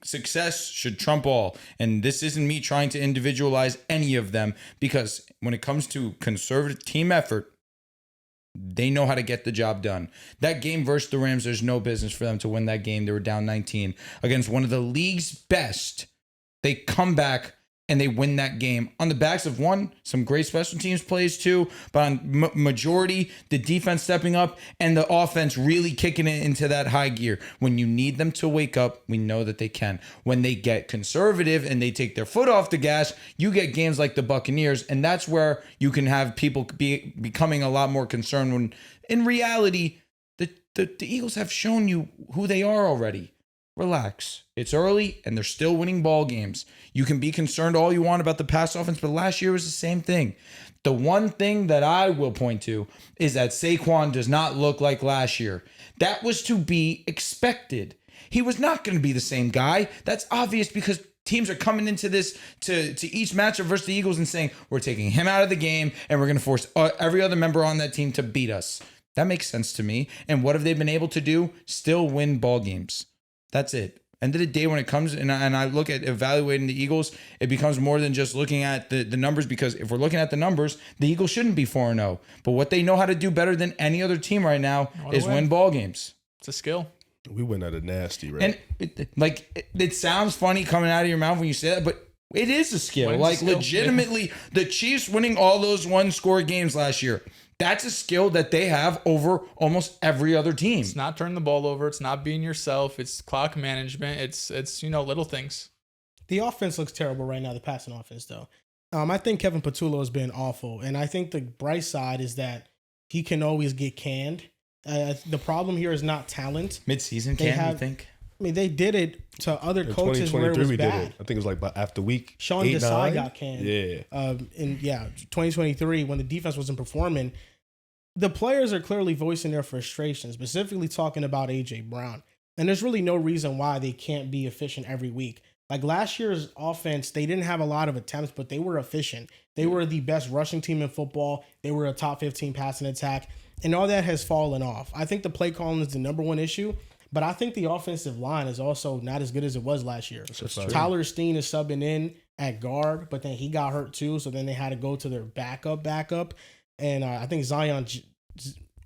success should trump all. And this isn't me trying to individualize any of them, because when it comes to conservative team effort, they know how to get the job done. That game versus the Rams, there's no business for them to win that game. They were down 19 against one of the league's best. They come back and they win that game on the backs of some great special teams plays too, but on majority, the defense stepping up and the offense really kicking it into that high gear. When you need them to wake up, we know that they can. When they get conservative and they take their foot off the gas, you get games like the Buccaneers, and that's where you can have people becoming a lot more concerned when in reality, the Eagles have shown you who they are already. Relax. It's early, and they're still winning ball games. You can be concerned all you want about the pass offense, but last year was the same thing. The one thing that I will point to is that Saquon does not look like last year. That was to be expected. He was not going to be the same guy. That's obvious because teams are coming into this to each matchup versus the Eagles and saying, we're taking him out of the game, and we're going to force every other member on that team to beat us. That makes sense to me. And what have they been able to do? Still win ball games. That's it. End of the day, when it comes and I look at evaluating the Eagles, it becomes more than just looking at the numbers, because if we're looking at the numbers, the Eagles shouldn't be 4-0. But what they know how to do better than any other team right now is win ball games. It's a skill. We went at a nasty rate. And it sounds funny coming out of your mouth when you say that, but it is a skill. Legitimately, the Chiefs winning all those 1-score games last year. That's a skill that they have over almost every other team. It's not turning the ball over. It's not being yourself. It's clock management. It's little things. The offense looks terrible right now, the passing offense, though. I think Kevin Patullo has been awful. And I think the bright side is that he can always get canned. The problem here is not talent. Mid-season can, you think? I mean, they did it to other coaches where it was bad. I think it was like after week Sean 8, Desai 9. got canned. Yeah. 2023, when the defense wasn't performing, the players are clearly voicing their frustration, specifically talking about A.J. Brown. And there's really no reason why they can't be efficient every week. Like last year's offense, they didn't have a lot of attempts, but they were efficient. They were the best rushing team in football. They were a top 15 passing attack. And all that has fallen off. I think the play calling is the number one issue. But I think the offensive line is also not as good as it was last year. Tyler Steen is subbing in at guard, but then he got hurt too. So then they had to go to their backup. And I think Zion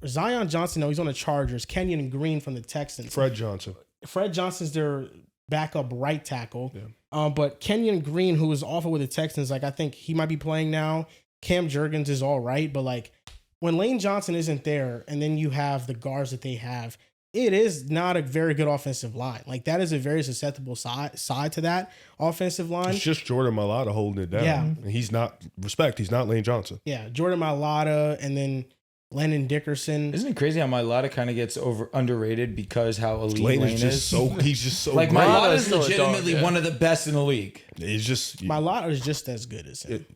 Johnson, no, he's on the Chargers. Kenyon Green from the Texans. Fred Johnson's their backup right tackle. Yeah. But Kenyon Green, who was awful with the Texans, I think he might be playing now. Cam Jurgens is all right. But when Lane Johnson isn't there, and then you have the guards that they have, it is not a very good offensive line. Like that is a very susceptible side to that offensive line. It's just Jordan Mailata holding it down. Yeah. And he's not Lane Johnson. Yeah, Jordan Mailata and then Landon Dickerson. Isn't it crazy how Mailata kind of gets underrated because how elite Lane is? He's just so like great. Mailata is still a dog, legitimately yeah. one of the best in the league. It's just Mailata is just as good as him.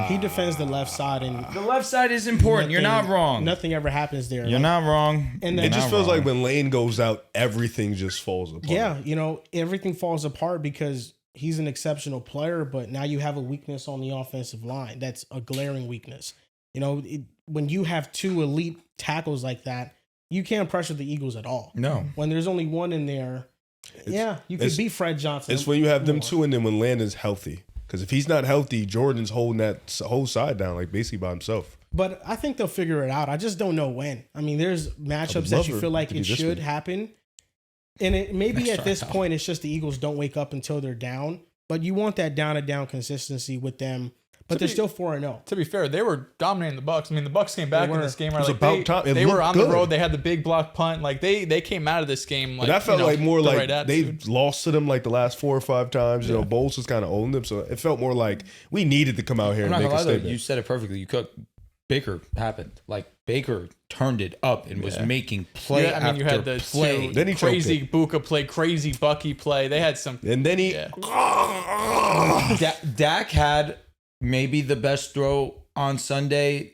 He defends the left side, and The left side is important. You're not wrong. Nothing ever happens there. You're not wrong. And it then, just feels like when Lane goes out, everything just falls apart. yeah, you know, everything falls apart because he's an exceptional player, but now you have a weakness on the offensive line. That's a glaring weakness. You know, when you have two elite tackles like that, you can't pressure the Eagles at all. No. When there's only one in there, you could beat Fred Johnson. It's when you have them two, and then when Landon's healthy. Because if he's not healthy, Jordan's holding that whole side down, like basically by himself. But I think they'll figure it out. I just don't know when. I mean, there's matchups that you feel like it should happen. And it maybe at this point, it's just the Eagles don't wake up until they're down. But you want that down-to-down consistency with them. But they're still 4-0. To be fair, they were dominating the Bucs. I mean, the Bucs came back in this game. was about time. It They were looked on the good. road. They had the big block punt. Like they came out of this game. Like But that felt like more the like right attitude. they've lost to them like the last 4 or 5 times. You know, Bowles was kind of owning them. So it felt more like we needed to come out here I'm and not make a gonna lie though. statement. You said it perfectly. Baker happened. Like Baker turned it up and was making play Yeah, I mean, after you had the play. two Then he crazy Buka play, crazy Bucky play. They had some. And then he... Dak had maybe the best throw on Sunday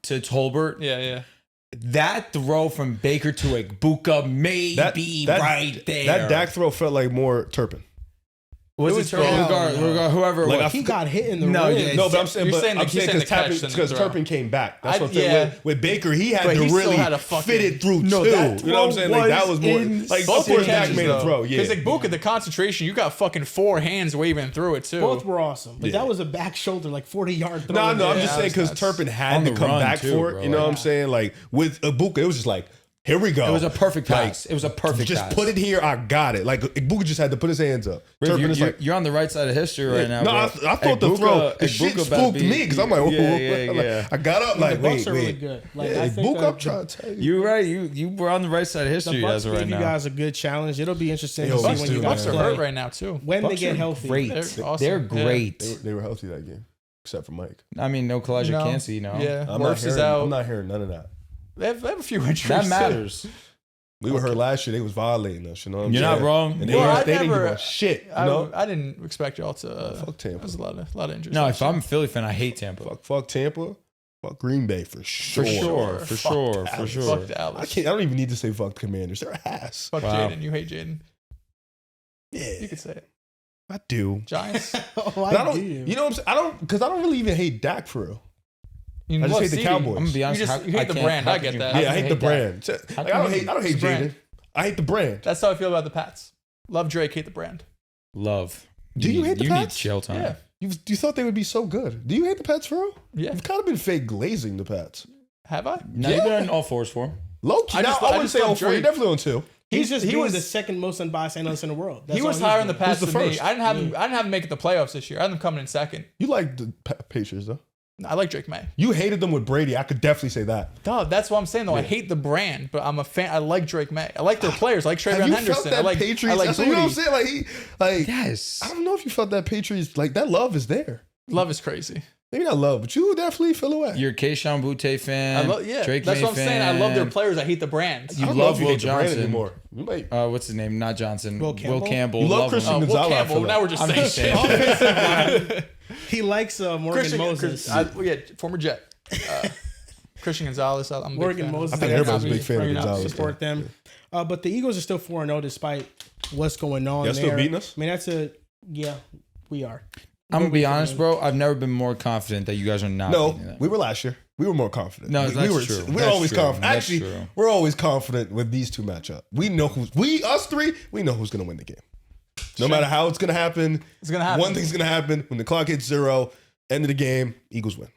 to Tolbert. Yeah. That throw from Baker to Buka may be right there. That Dak throw felt like more Turpin. was it whoever it Like, was. He got hit in the No, ribs. yeah, No, but I'm saying, You're saying the catch than the because throw. Turpin came back. That's what yeah. with Baker, he had But to he still really had a fucking- fit it through No, too. that You know what I'm saying? Like that was more like Both of were course Dak catches made a throw. Yeah, Because like Buka, the concentration, you got fucking 4 hands waving through it too. Both were awesome. But that was a back shoulder, like 40-yard throw. No, I'm Yeah, just saying because that's- Turpin had On to the come run, back too, for it. bro. You know what I'm saying? Like with Ibuka, it was just like, here we go. It was a perfect Like, pass. It was a perfect just pass. put it here. I got it. Like Ibuka just had to put his hands up. Riv, Turpin is like, you're on the right side of history right now. no, bro. I thought the throw, the shit Ibuka about to spooked be- me because I'm like, oh, yeah. I got up The like, Bucks are really wait. good. Like, Yeah, I think Ibuka, I'm trying to tell you. You're right. You were on the right side of the history Bucks as of gave right you now. guys a good challenge. It'll be interesting Yo, to see Bucks when do, you man. guys Bucs are play. hurt right now too. When they Bucks get are healthy. great. They're awesome. They're Yeah. great. They were healthy that game, except for Mike. I mean, no Kalijah No. Cansey, no. Yeah, I'm not Wirfs is hearing. out. I'm not hearing none of that. They have a few injuries. That too. matters. We were hurt last year. They was violating us. You know what I'm You're saying? not wrong. And they, Well, I they didn't never- give a shit. You know? I didn't expect y'all to. Fuck Tampa. There's a lot of injuries. No, last if year. I'm a Philly fan, I hate Tampa. Fuck Tampa. Fuck Green Bay for sure. For sure. Fuck Dallas. I can't. I don't even need to say fuck the Commanders. They're ass. Fuck Wow. Jaden. You hate Jaden. Yeah, You could say it. I do. Giants. Oh, But I don't. do. You know what I'm saying? I don't because I don't really even hate Dak for real. You I just love hate the seeding. Cowboys. I'm gonna be honest. You hate the brand. I get that. Yeah, I hate the brand. Like, I don't hate It's Jaden. brand. I hate the brand. That's how I feel about the Pats. Love Drake, hate the brand. Love. Do you hate the You Pats? need chill time. Yeah. You thought they would be so good. Do you hate the Pats for real? Yeah. You've kind of been fake glazing the Pats. Have I? No, you've been on all fours for him. Low key. I I just- wouldn't I just say love 0 4. You're Drake. definitely on 2. He's just he being was- the second most unbiased analyst in the world. That's He all was he's higher in the doing. Pats Who's than the me. first? I didn't have him make it the playoffs this year. I had them coming in second. You like the Patriots though. I like Drake May. You hated them with Brady. I could definitely say that. Dog, that's what I'm saying though. I hate the brand, but I'm a fan. I like Drake May. I like their players. I like Have Trayvon you Henderson. felt that I like Patriots? I like That's what, you know what I'm Booty. saying? Like Yes. I don't know if you felt that Patriots. Like that love is there. Love is crazy. Maybe not love, but you definitely feel away. You're a Keyshawn Butte fan. Drake that's May what I'm saying. I love their fan. players. I hate the brand. You I don't know love if you Will hate the brand Johnson. anymore. You might. What's his name? Not Johnson. Will Campbell? You love him. Christian Will Gonzalez. I Campbell. feel Now like. we're just I'm saying just shit. saying. He likes Morgan Moses. Former Jet. Christian Gonzalez. I'm a big Morgan fan. Moses. I think everybody's a big fan of Bring it up, Gonzalez. Support them. But the Eagles are still 4-0 despite what's going on Y'all there. still beating us? I mean, we are. I'm gonna be honest, bro. I've never been more confident that you guys are not. No, beating them. we were last year. We were more confident. No, we that's were, true. We're That's always true. confident. That's Actually, true. we're always confident with these two matchups. We know us three, we know who's going to win the game. No matter how it's going to happen. It's gonna happen. One thing's going to happen. When the clock hits 0, end of the game, Eagles win.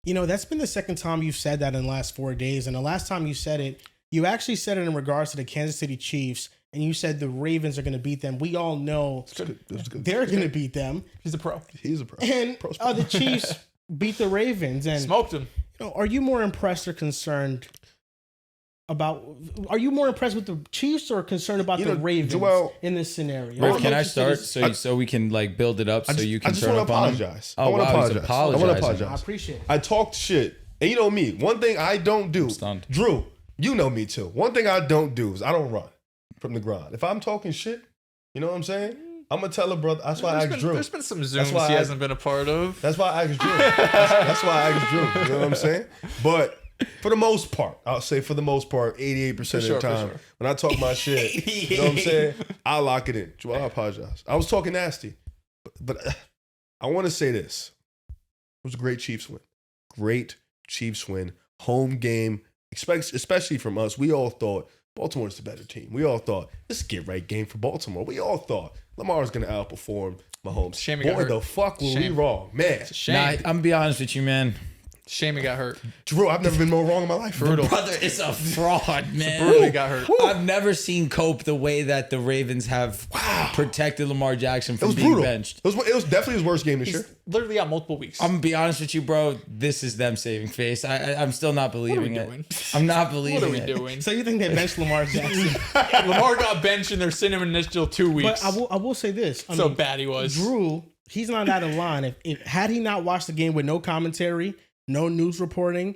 You know, that's been the second time you've said that in the last 4 days. And the last time you said it, you actually said it in regards to the Kansas City Chiefs. And you said the Ravens are going to beat them. We all know they're going to beat them. He's a pro. He's a pro. And the Chiefs beat the Ravens. And Smoked him. you know, are you more impressed or concerned Are you more impressed with the Chiefs or concerned about the Ravens in this scenario? Rav, can I start so we can like build it up so you can turn up on him? I want to apologize. I want to apologize. I appreciate it. I talked shit. And you know me. One thing I don't do. Drew, you know me too. One thing I don't do is I don't run from the grind. If I'm talking shit, you know what I'm saying? I'm going to tell a brother. That's why I asked Drew. There's been some Zooms he hasn't been a part of. That's why I asked Drew. That's why I asked Drew. You know what I'm saying? But for the most part, I'll say for the most part, 88% of the time, when I talk my shit, you know what I'm saying? I lock it in. Drew, I apologize. I was talking nasty. But I want to say this. It was a great Chiefs win. Great Chiefs win. Home game, especially from us. We all thought Baltimore's the better team. We all thought, this is a get-right game for Baltimore. We all thought Lamar's going to outperform Mahomes. Shame Boy, the fuck were we wrong. Man. Shame. Nah, I'm going to be honest with you, man. Shame he got hurt. Drew, I've never been more wrong in my life. Brutal. Brother is a fraud, man. Brutal. He got hurt. I've never seen cope the way that the Ravens have protected Lamar Jackson from being brutal. benched. It was definitely his worst game this year. Literally got multiple weeks. I'm going to be honest with you, bro. This is them saving face. I'm still not believing it. I'm not believing it. What are we doing? So you think they benched Lamar Jackson? Lamar got benched and they're sitting him an initial 2 weeks. But I will say this. I so mean, bad he was. Drew, he's not out of line. If had he not watched the game with no commentary, no news reporting,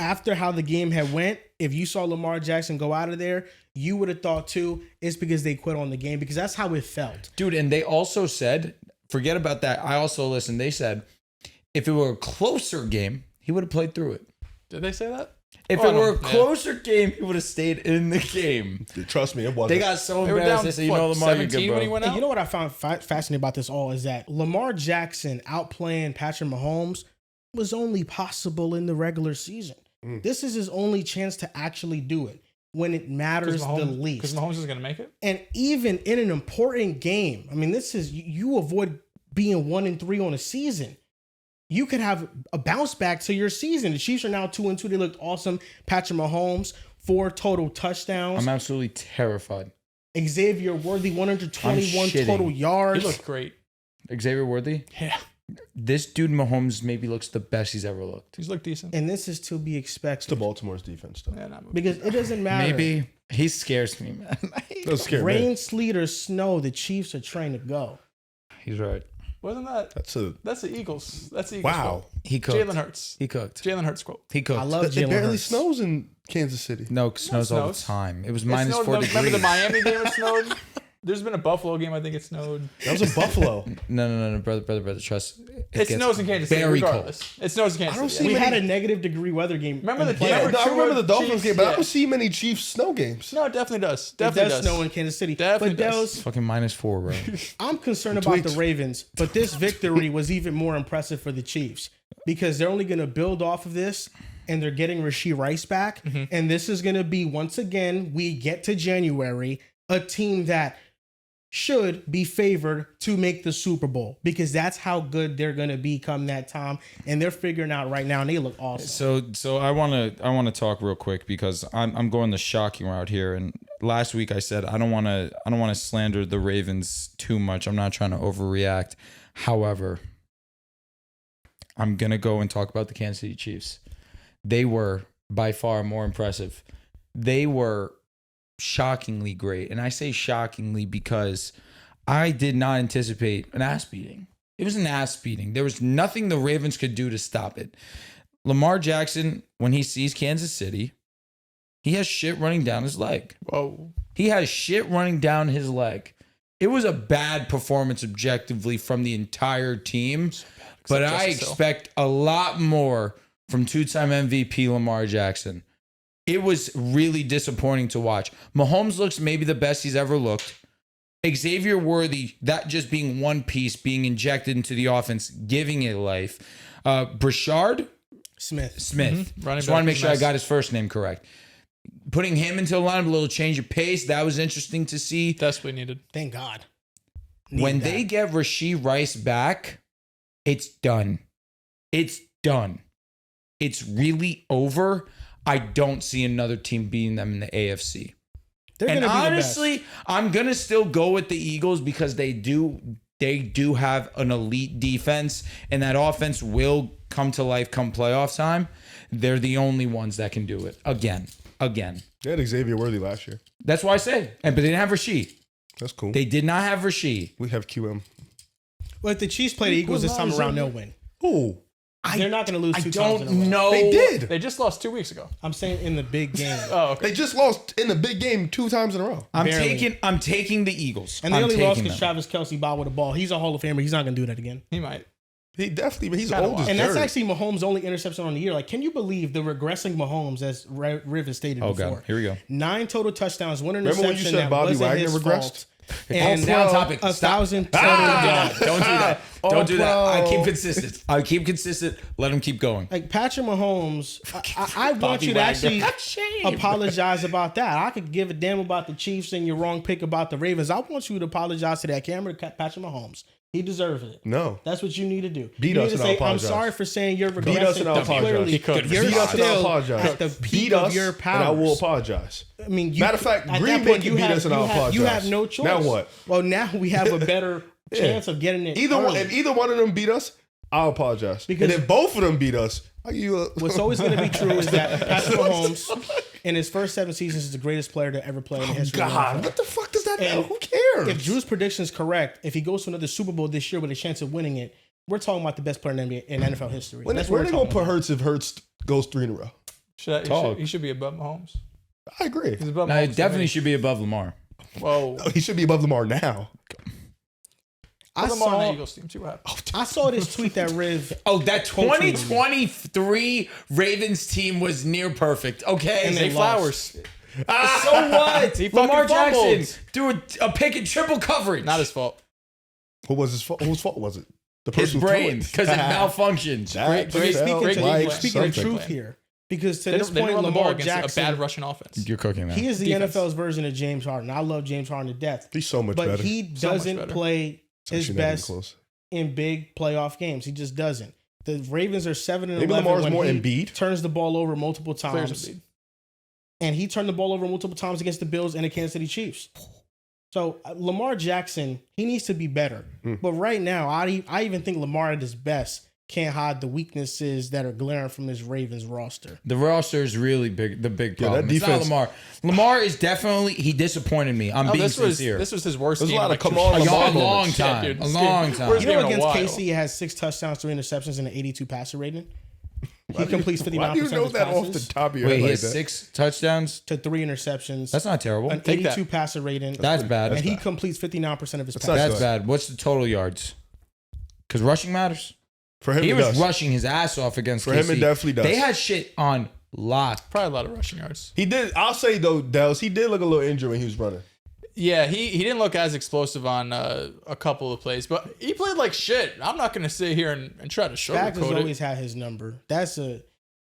after how the game had went, if you saw Lamar Jackson go out of there, you would have thought too, it's because they quit on the game, because that's how it felt. Dude, and they also said, forget about that. I also listened. They said, if it were a closer game, he would have played through it. Did they say that? If it were a closer game, he would have stayed in the game. Trust me, it wasn't. They got so embarrassed. They said, you know, Lamar, you're good, bro. When he went out? And you know what I found fascinating about this all is that Lamar Jackson outplaying Patrick Mahomes was only possible in the regular season. This is his only chance to actually do it when it matters the least. Because Mahomes is going to make it? And even in an important game, I mean, this is, you avoid being 1-3 on a season. You could have a bounce back to your season. The Chiefs are now 2-2. They looked awesome. Patrick Mahomes, 4 total touchdowns. I'm absolutely terrified. Xavier Worthy, 121 total yards. He looked great. Xavier Worthy? Yeah. This dude Mahomes maybe looks the best he's ever looked. He's looked decent. And this is to be expected. It's the Baltimore's defense, though. Yeah, Because it doesn't matter. Maybe. He scares me, man. That's scary. Rain, sleet, or snow, the Chiefs are trained to go. He's right. Wasn't that? That's the Eagles. That's the Eagles. Wow. Quote. He cooked. Jalen Hurts. He cooked. Jalen Hurts quote. He cooked. I love It Jalen barely Hurts. snows in Kansas City. No, it snows all the snows. time. It was It minus snowed, 4 degrees. Remember the Miami game it snowed? There's been a Buffalo game, I think it snowed. That was in Buffalo. No, brother, trust. It snows in Kansas City, very regardless. cold. It snows in Kansas I don't City. see We many- had a negative degree weather game. Remember in the playoffs. Denver- I remember the Dolphins Chiefs, game, but I yeah. don't see many Chiefs snow games. No, it definitely does. It Definitely does snow in Kansas City. Definitely but does. Dehls, Fucking minus 4, bro. I'm concerned about the Ravens, but this victory was even more impressive for the Chiefs because they're only going to build off of this, and they're getting Rashee Rice back. And this is going to be, once again, we get to January, a team that should be favored to make the Super Bowl because that's how good they're going to be come that time. And they're figuring out right now, and they look awesome. So I want to talk real quick because I'm going the shocking route here. And last week I said I don't want to slander the Ravens too much. I'm not trying to overreact. However, I'm gonna go and talk about the Kansas City Chiefs. They were by far more impressive. They were shockingly great, and I say shockingly because I did not anticipate an ass beating. It was an ass beating. There was nothing the Ravens could do to stop it. Lamar Jackson, when he sees Kansas City, he has shit running down his leg. Whoa. He has shit running down his leg. It was a bad performance objectively from the entire team, but I expect a lot more from two-time MVP Lamar Jackson. It was really disappointing to watch. Mahomes looks maybe the best he's ever looked. Xavier Worthy, that just being one piece, being injected into the offense, giving it life. Brashard Smith. Mm-hmm. Just want to make sure I got his first name correct. Putting him into the lineup, a little change of pace. That was interesting to see. That's what we needed. Thank God. When they get Rashee Rice back, it's done. It's done. It's really over. I don't see another team beating them in the AFC. They're And gonna be honestly, I'm going to still go with the Eagles because they do they do have an elite defense, and that offense will come to life come playoff time. They're the only ones that can do it again. They had Xavier Worthy last year. That's why I say. But they didn't have Rasheed. That's cool. They did not have Rasheed. We have QM. Well, if the Chiefs play the Eagles this time around, they'll win. Who? They're not going to lose I two times in a row. don't know. They did. They just lost 2 weeks ago. I'm saying in the big game. Oh, okay. They just lost in the big game 2 times in a row. I'm Barely. taking the Eagles. And they I'm only lost taking because them. Travis Kelce bowed with the ball. He's a Hall of Famer. He's not going to do that again. He might. He definitely, but he's Kinda old as And that's dirt. actually Mahomes' only interception on the year. Like, can you believe the regressing Mahomes, as Riv has stated Oh, before? God. Here we go. 9 total touchdowns, 1 Remember interception when you said that Bobby wasn't Wagner his regressed? fault. And Stay on topic. 1,000 total yards. Don't do that. Oh, Don't do that. I bro. keep consistent. I keep consistent. Let him keep going. Like Patrick Mahomes, I want Bobby you to Wagner. actually apologize about that. I could give a damn about the Chiefs and your wrong pick about the Ravens. I want you to apologize to that camera, Patrick Mahomes. He deserves it. No. That's what you need to do. Beat you us need to and I'll say, I'm apologize. sorry for saying you're regressing. Beat us and I'll apologize. Clearly, He could. you're Beat us and I'll still apologize. at the peak Beat of us your and powers. I will apologize. I mean, Matter of fact, at Green that Bay point, can you beat have- us and you I'll have- apologize. You have no choice. Now what? Well, now we have a better chance of getting it. If either one of them beat us, I'll apologize. Because- and if both of them beat us, I'll give you a... What's always going to be true is that Patrick Mahomes, in his first 7 seasons, is the greatest player to ever play in the history of the God, NFL. what the fuck does that And mean? Who cares? If Drew's prediction is correct, if he goes to another Super Bowl this year with a chance of winning it, we're talking about the best player in NBA in NFL history. When That's where what they we're going to talking put about. Hurts if Hurts goes 3 in a row? He should be above Mahomes. I agree. He's above No, Mahomes. it definitely should be above Lamar. Whoa. He should be above Lamar now. I Put him on the saw, Eagles team too. What happened? I saw this tweet that Riv Oh, that 2023 Ravens team was near perfect. Okay. And Zay they Flowers. so what? He Lamar fucking fumbled. Jackson threw a pick and triple coverage. Not his fault. Who was his fault? Whose fault was it? The His person who threw brain, it. because it malfunctions. That Great- sounds great game like plan. speaking of something. truth here, because to They this didn't point, run the ball Lamar against Jackson, a bad Russian offense. You're cooking that. he is the Defense. NFL's version of James Harden. I love James Harden to death, He's so much but better. he So much doesn't better. play his Actually, not even best close. in big playoff games. He just doesn't. The Ravens are 7 and Maybe 11 Lamar's when more he Embiid. turns the ball over multiple Players times, Embiid. and he turned the ball over multiple times against the Bills and the Kansas City Chiefs. So Lamar Jackson, he needs to be better. But right now, I even think Lamar at his best can't hide the weaknesses that are glaring from this Ravens roster. The roster is really big. The big Yeah, that problem. It's not defense- Lamar. Lamar is definitely he disappointed me. I'm No, being this was sincere. his worst There's a game. lot of like, come two on, years. Lamar a long moments. time. Yeah, dude, A this long game- time. worst You know, game in a against while. KC, he has 6 touchdowns, 3 interceptions, and an 82 passer rating. He Why do you- completes 59% Why do you know of his that off passes the top of your Wait, head he like has that? 6 touchdowns. to 3 interceptions. That's not terrible. an Take that. 82 passer rating. That's bad. and he completes 59% of his not passes. That's good. bad. What's the total yards? Because rushing matters. For him, He it was does. rushing his ass off against For him, KC. it definitely does. They had shit on lock. Probably a lot of rushing yards. He did. I'll say though, Dehls, he did look a little injured when he was running. Yeah, he didn't look as explosive on a couple of plays, but he played like shit. I'm not going to sit here and try to Spags has sugarcoat it. always had his number.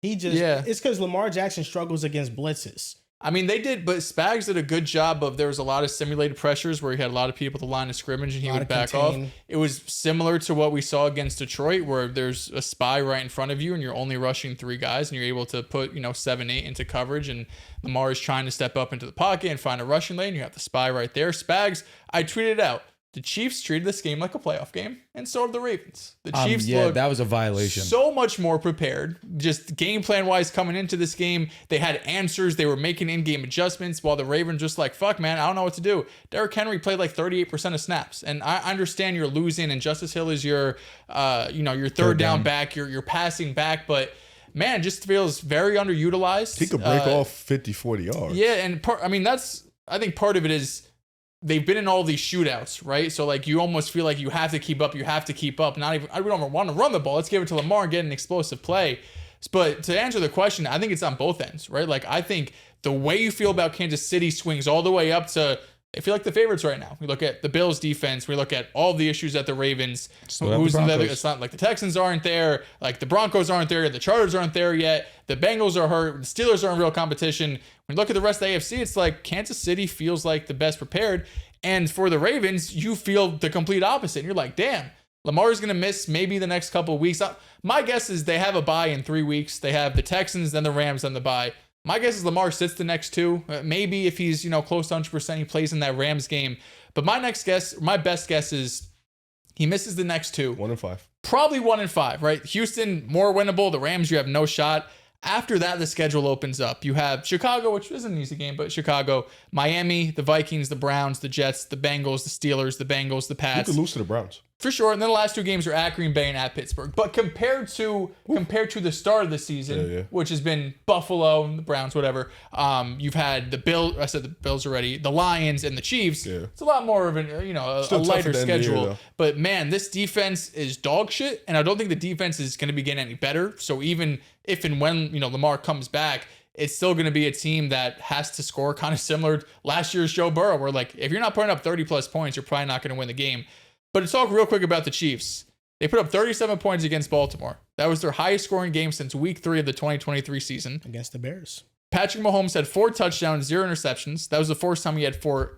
Yeah. It's because Lamar Jackson struggles against blitzes. I mean, they did, but Spags did a good job of there was a lot of simulated pressures where he had a lot of people at the line of scrimmage and he Lot would of back off. contain. It was similar to what we saw against Detroit where there's a spy right in front of you and you're only rushing 3 guys and you're able to put, 7, 8 into coverage and Lamar is trying to step up into the pocket and find a rushing lane. You have the spy right there. Spags, I tweeted out, the Chiefs treated this game like a playoff game and so did the Ravens. The Chiefs Yeah, looked that was a violation. so much more prepared. Just game plan wise coming into this game, they had answers. They were making in-game adjustments while the Ravens just like, fuck, man, I don't know what to do. Derrick Henry played like 38% of snaps. And I understand you're losing and Justice Hill is your, your third down back. You're passing back, but man, just feels very underutilized. He could break off 50, 40 yards. Yeah, and I think part of it is they've been in all these shootouts, right? So like you almost feel like you have to keep up. Not even I don't want to run the ball. Let's give it to Lamar and get an explosive play. But to answer the question, I think it's on both ends, right? Like I think the way you feel about Kansas City swings all the way up to they feel like the favorites right now. We look at the Bills defense. We look at all the issues at the Ravens. Still have the Who's the other? Broncos. It's not like the Texans aren't there. Like the Broncos aren't there. The Chargers aren't there yet. The Bengals are hurt. The Steelers are in real competition. When you look at the rest of the AFC, it's like Kansas City feels like the best prepared. And for the Ravens, you feel the complete opposite. And you're like, damn, Lamar's going to miss maybe the next couple of weeks. My guess is they have a bye in 3 weeks. They have the Texans, then the Rams, then the bye. My guess is Lamar sits the next 2. Maybe if he's, close to 100%, he plays in that Rams game. But my best guess is He misses the next 2. 1-5. Probably 1-5, right? Houston, more winnable. The Rams, you have no shot. After that, the schedule opens up. You have Chicago, which isn't an easy game, but Chicago, Miami, the Vikings, the Browns, the Jets, the Bengals, the Steelers, the Bengals, the You Pats. could lose to the Browns. For sure. And then the last 2 games are at Green Bay and at Pittsburgh. But compared to the start of the season, which has been Buffalo and the Browns, whatever, you've had the Bills. I said the Bills already, the Lions and the Chiefs. Yeah. It's a lot more of an a lighter schedule. But man, this defense is dog shit, and I don't think the defense is going to be getting any better. So even if and when Lamar comes back, it's still going to be a team that has to score kind of similar to last year's Joe Burrow, where like if you're not putting up 30 plus points, you're probably not going to win the game. But to talk real quick about the Chiefs, they put up 37 points against Baltimore. That was their highest scoring game since week 3 of the 2023 season. Against the Bears. Patrick Mahomes had 4 touchdowns, 0 interceptions. That was the first time he had 4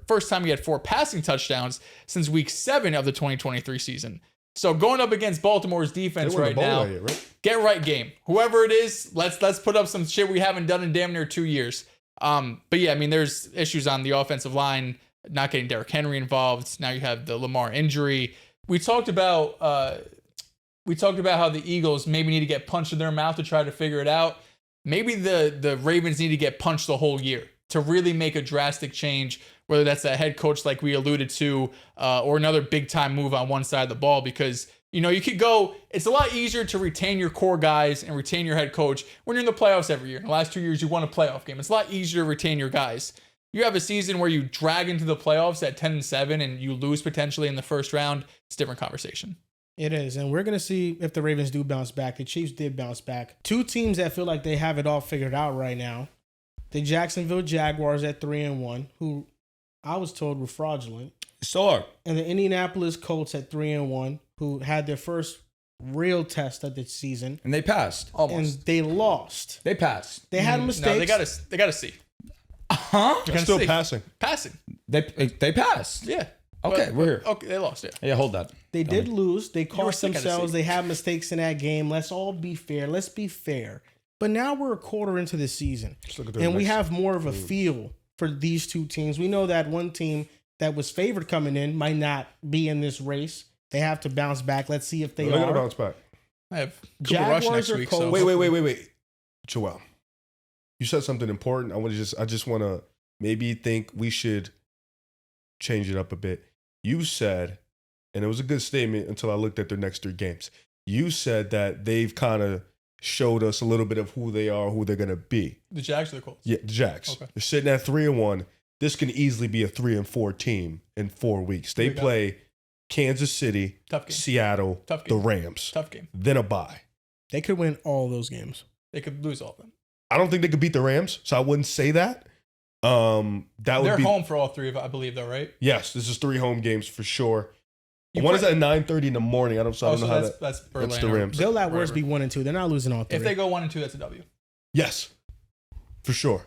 passing touchdowns since week 7 of the 2023 season. So going up against Baltimore's defense right now, get right game. Whoever it is, let's put up some shit we haven't done in damn near 2 years. But yeah, I mean, there's issues on the offensive line. Not getting Derrick Henry involved. Now you have the Lamar injury. We talked about how the Eagles maybe need to get punched in their mouth to try to figure it out. Maybe the Ravens need to get punched the whole year to really make a drastic change, whether that's a head coach like we alluded to, or another big time move on one side of the ball, because you could go, it's a lot easier to retain your core guys and retain your head coach when you're in the playoffs every year. In the last 2 years, you won a playoff game. It's a lot easier to retain your guys. You have a season where you drag into the playoffs at 10-7 and you lose potentially in the first round. It's a different conversation. It is. And we're going to see if the Ravens do bounce back. The Chiefs did bounce back. 2 teams that feel like they have it all figured out right now. The Jacksonville Jaguars at 3-1, who I was told were fraudulent. So, and the Indianapolis Colts at 3-1, who had their first real test of the season. And they passed. Almost. And they lost. They passed. They had mistakes. No, they got to see. Huh? They're still passing. They passed. Yeah. Okay, we're here. Okay, they lost. Yeah. Yeah, hold that. They did lose. They cost themselves. They had mistakes in that game. Let's all be fair. Let's be fair. But now we're a quarter into the season, and we have more of a feel for these 2 teams. We know that one team that was favored coming in might not be in this race. They have to bounce back. Let's see if they are. They're going to bounce back. I have Cooper Rush next week. So. Wait. Joel, you said something important. I just want to maybe think we should change it up a bit. You said, and it was a good statement until I looked at their next 3 games. You said that they've kind of showed us a little bit of who they are, who they're going to be. The Jags or the Colts? Yeah, the Jags. Okay. They're sitting at 3-1. This can easily be a 3-4 team in 4 weeks. They play Kansas City, Seattle, the Rams. Tough game. Then a bye. They could win all those games. They could lose all of them. I don't think they could beat the Rams, so I wouldn't say that. They're home for all 3 of it, I believe, though, right? Yes, this is 3 home games for sure. One is at 9:30 in the morning. I don't know how that's the Rams. They'll at worst be 1 and 2. They're not losing all 3. If they go 1 and 2, that's a W. Yes, for sure.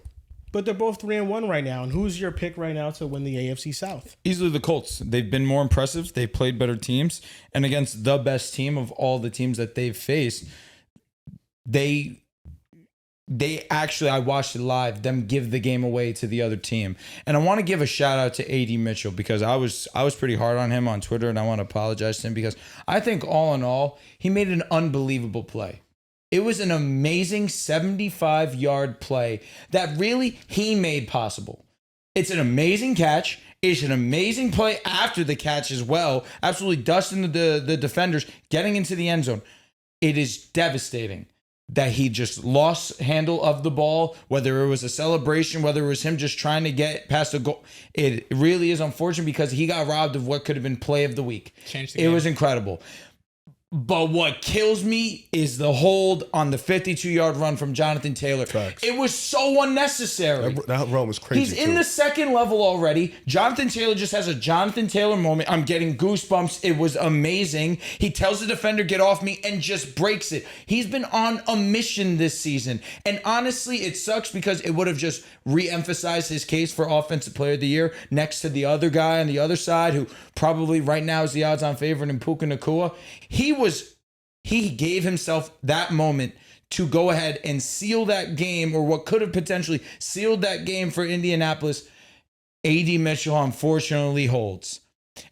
But they're both 3-1 right now. And who's your pick right now to win the AFC South? Easily the Colts. They've been more impressive. They've played better teams, and against the best team of all the teams that they've faced, they actually, I watched it live, them give the game away to the other team. And I want to give a shout out to AD Mitchell, because I was pretty hard on him on Twitter, and I want to apologize to him, because I think all in all, he made an unbelievable play. It was an amazing 75-yard play that really he made possible. It's an amazing catch. It's an amazing play after the catch as well. Absolutely dusting the defenders, getting into the end zone. It is devastating that he just lost handle of the ball, whether it was a celebration, whether it was him just trying to get past a goal. It really is unfortunate, because he got robbed of what could have been play of the week. Changed the game. It was incredible. But what kills me is the hold on the 52-yard run from Jonathan Taylor. Facts. It was so unnecessary. That run was crazy. He's in the second level already. Jonathan Taylor just has a Jonathan Taylor moment. I'm getting goosebumps. It was amazing. He tells the defender, get off me, and just breaks it. He's been on a mission this season. And honestly, it sucks, because it would have just re-emphasized his case for Offensive Player of the Year next to the other guy on the other side, who probably right now is the odds-on favorite in Puka Nacua. He gave himself that moment to go ahead and seal that game, or what could have potentially sealed that game for Indianapolis. AD Mitchell unfortunately holds.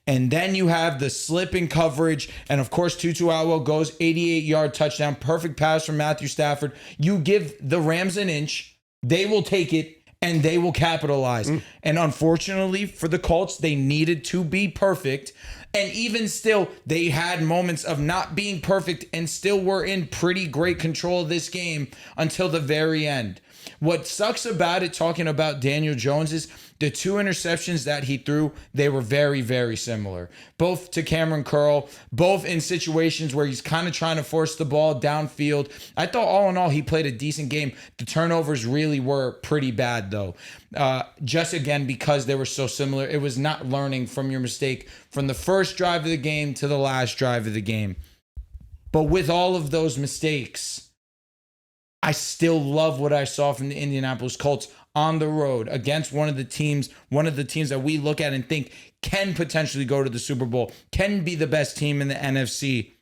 And then you have the slip in coverage. And of course, Tutu Atwell goes 88-yard touchdown. Perfect pass from Matthew Stafford. You give the Rams an inch, they will take it, and they will capitalize. And unfortunately for the Colts, they needed to be perfect. And even still, they had moments of not being perfect and still were in pretty great control of this game until the very end. What sucks about it, talking about Daniel Jones, is the 2 interceptions that he threw, they were very, very similar. Both to Cameron Curl, both in situations where he's kind of trying to force the ball downfield. I thought all in all, he played a decent game. The turnovers really were pretty bad, though. Just again, because they were so similar. It was not learning from your mistake from the first drive of the game to the last drive of the game. But with all of those mistakes, I still love what I saw from the Indianapolis Colts on the road against one of the teams that we look at and think can potentially go to the Super Bowl, can be the best team in the NFC.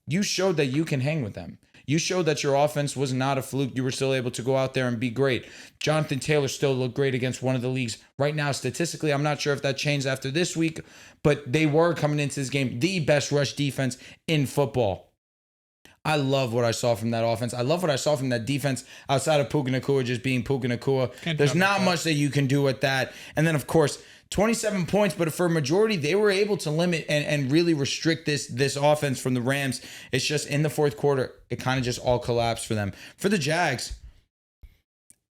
You showed that you can hang with them. You showed that your offense was not a fluke. You were still able to go out there and be great. Jonathan Taylor still looked great against one of the leagues. Right now, statistically, I'm not sure if that changed after this week, but they were coming into this game the best rush defense in football. I love what I saw from that offense. I love what I saw from that defense outside of Puka Nacua just being Puka Nacua. There's not much that you can do with that. And then, of course, 27 points, but for a majority, they were able to limit and really restrict this offense from the Rams. It's just in the fourth quarter, it kind of just all collapsed for them. For the Jags,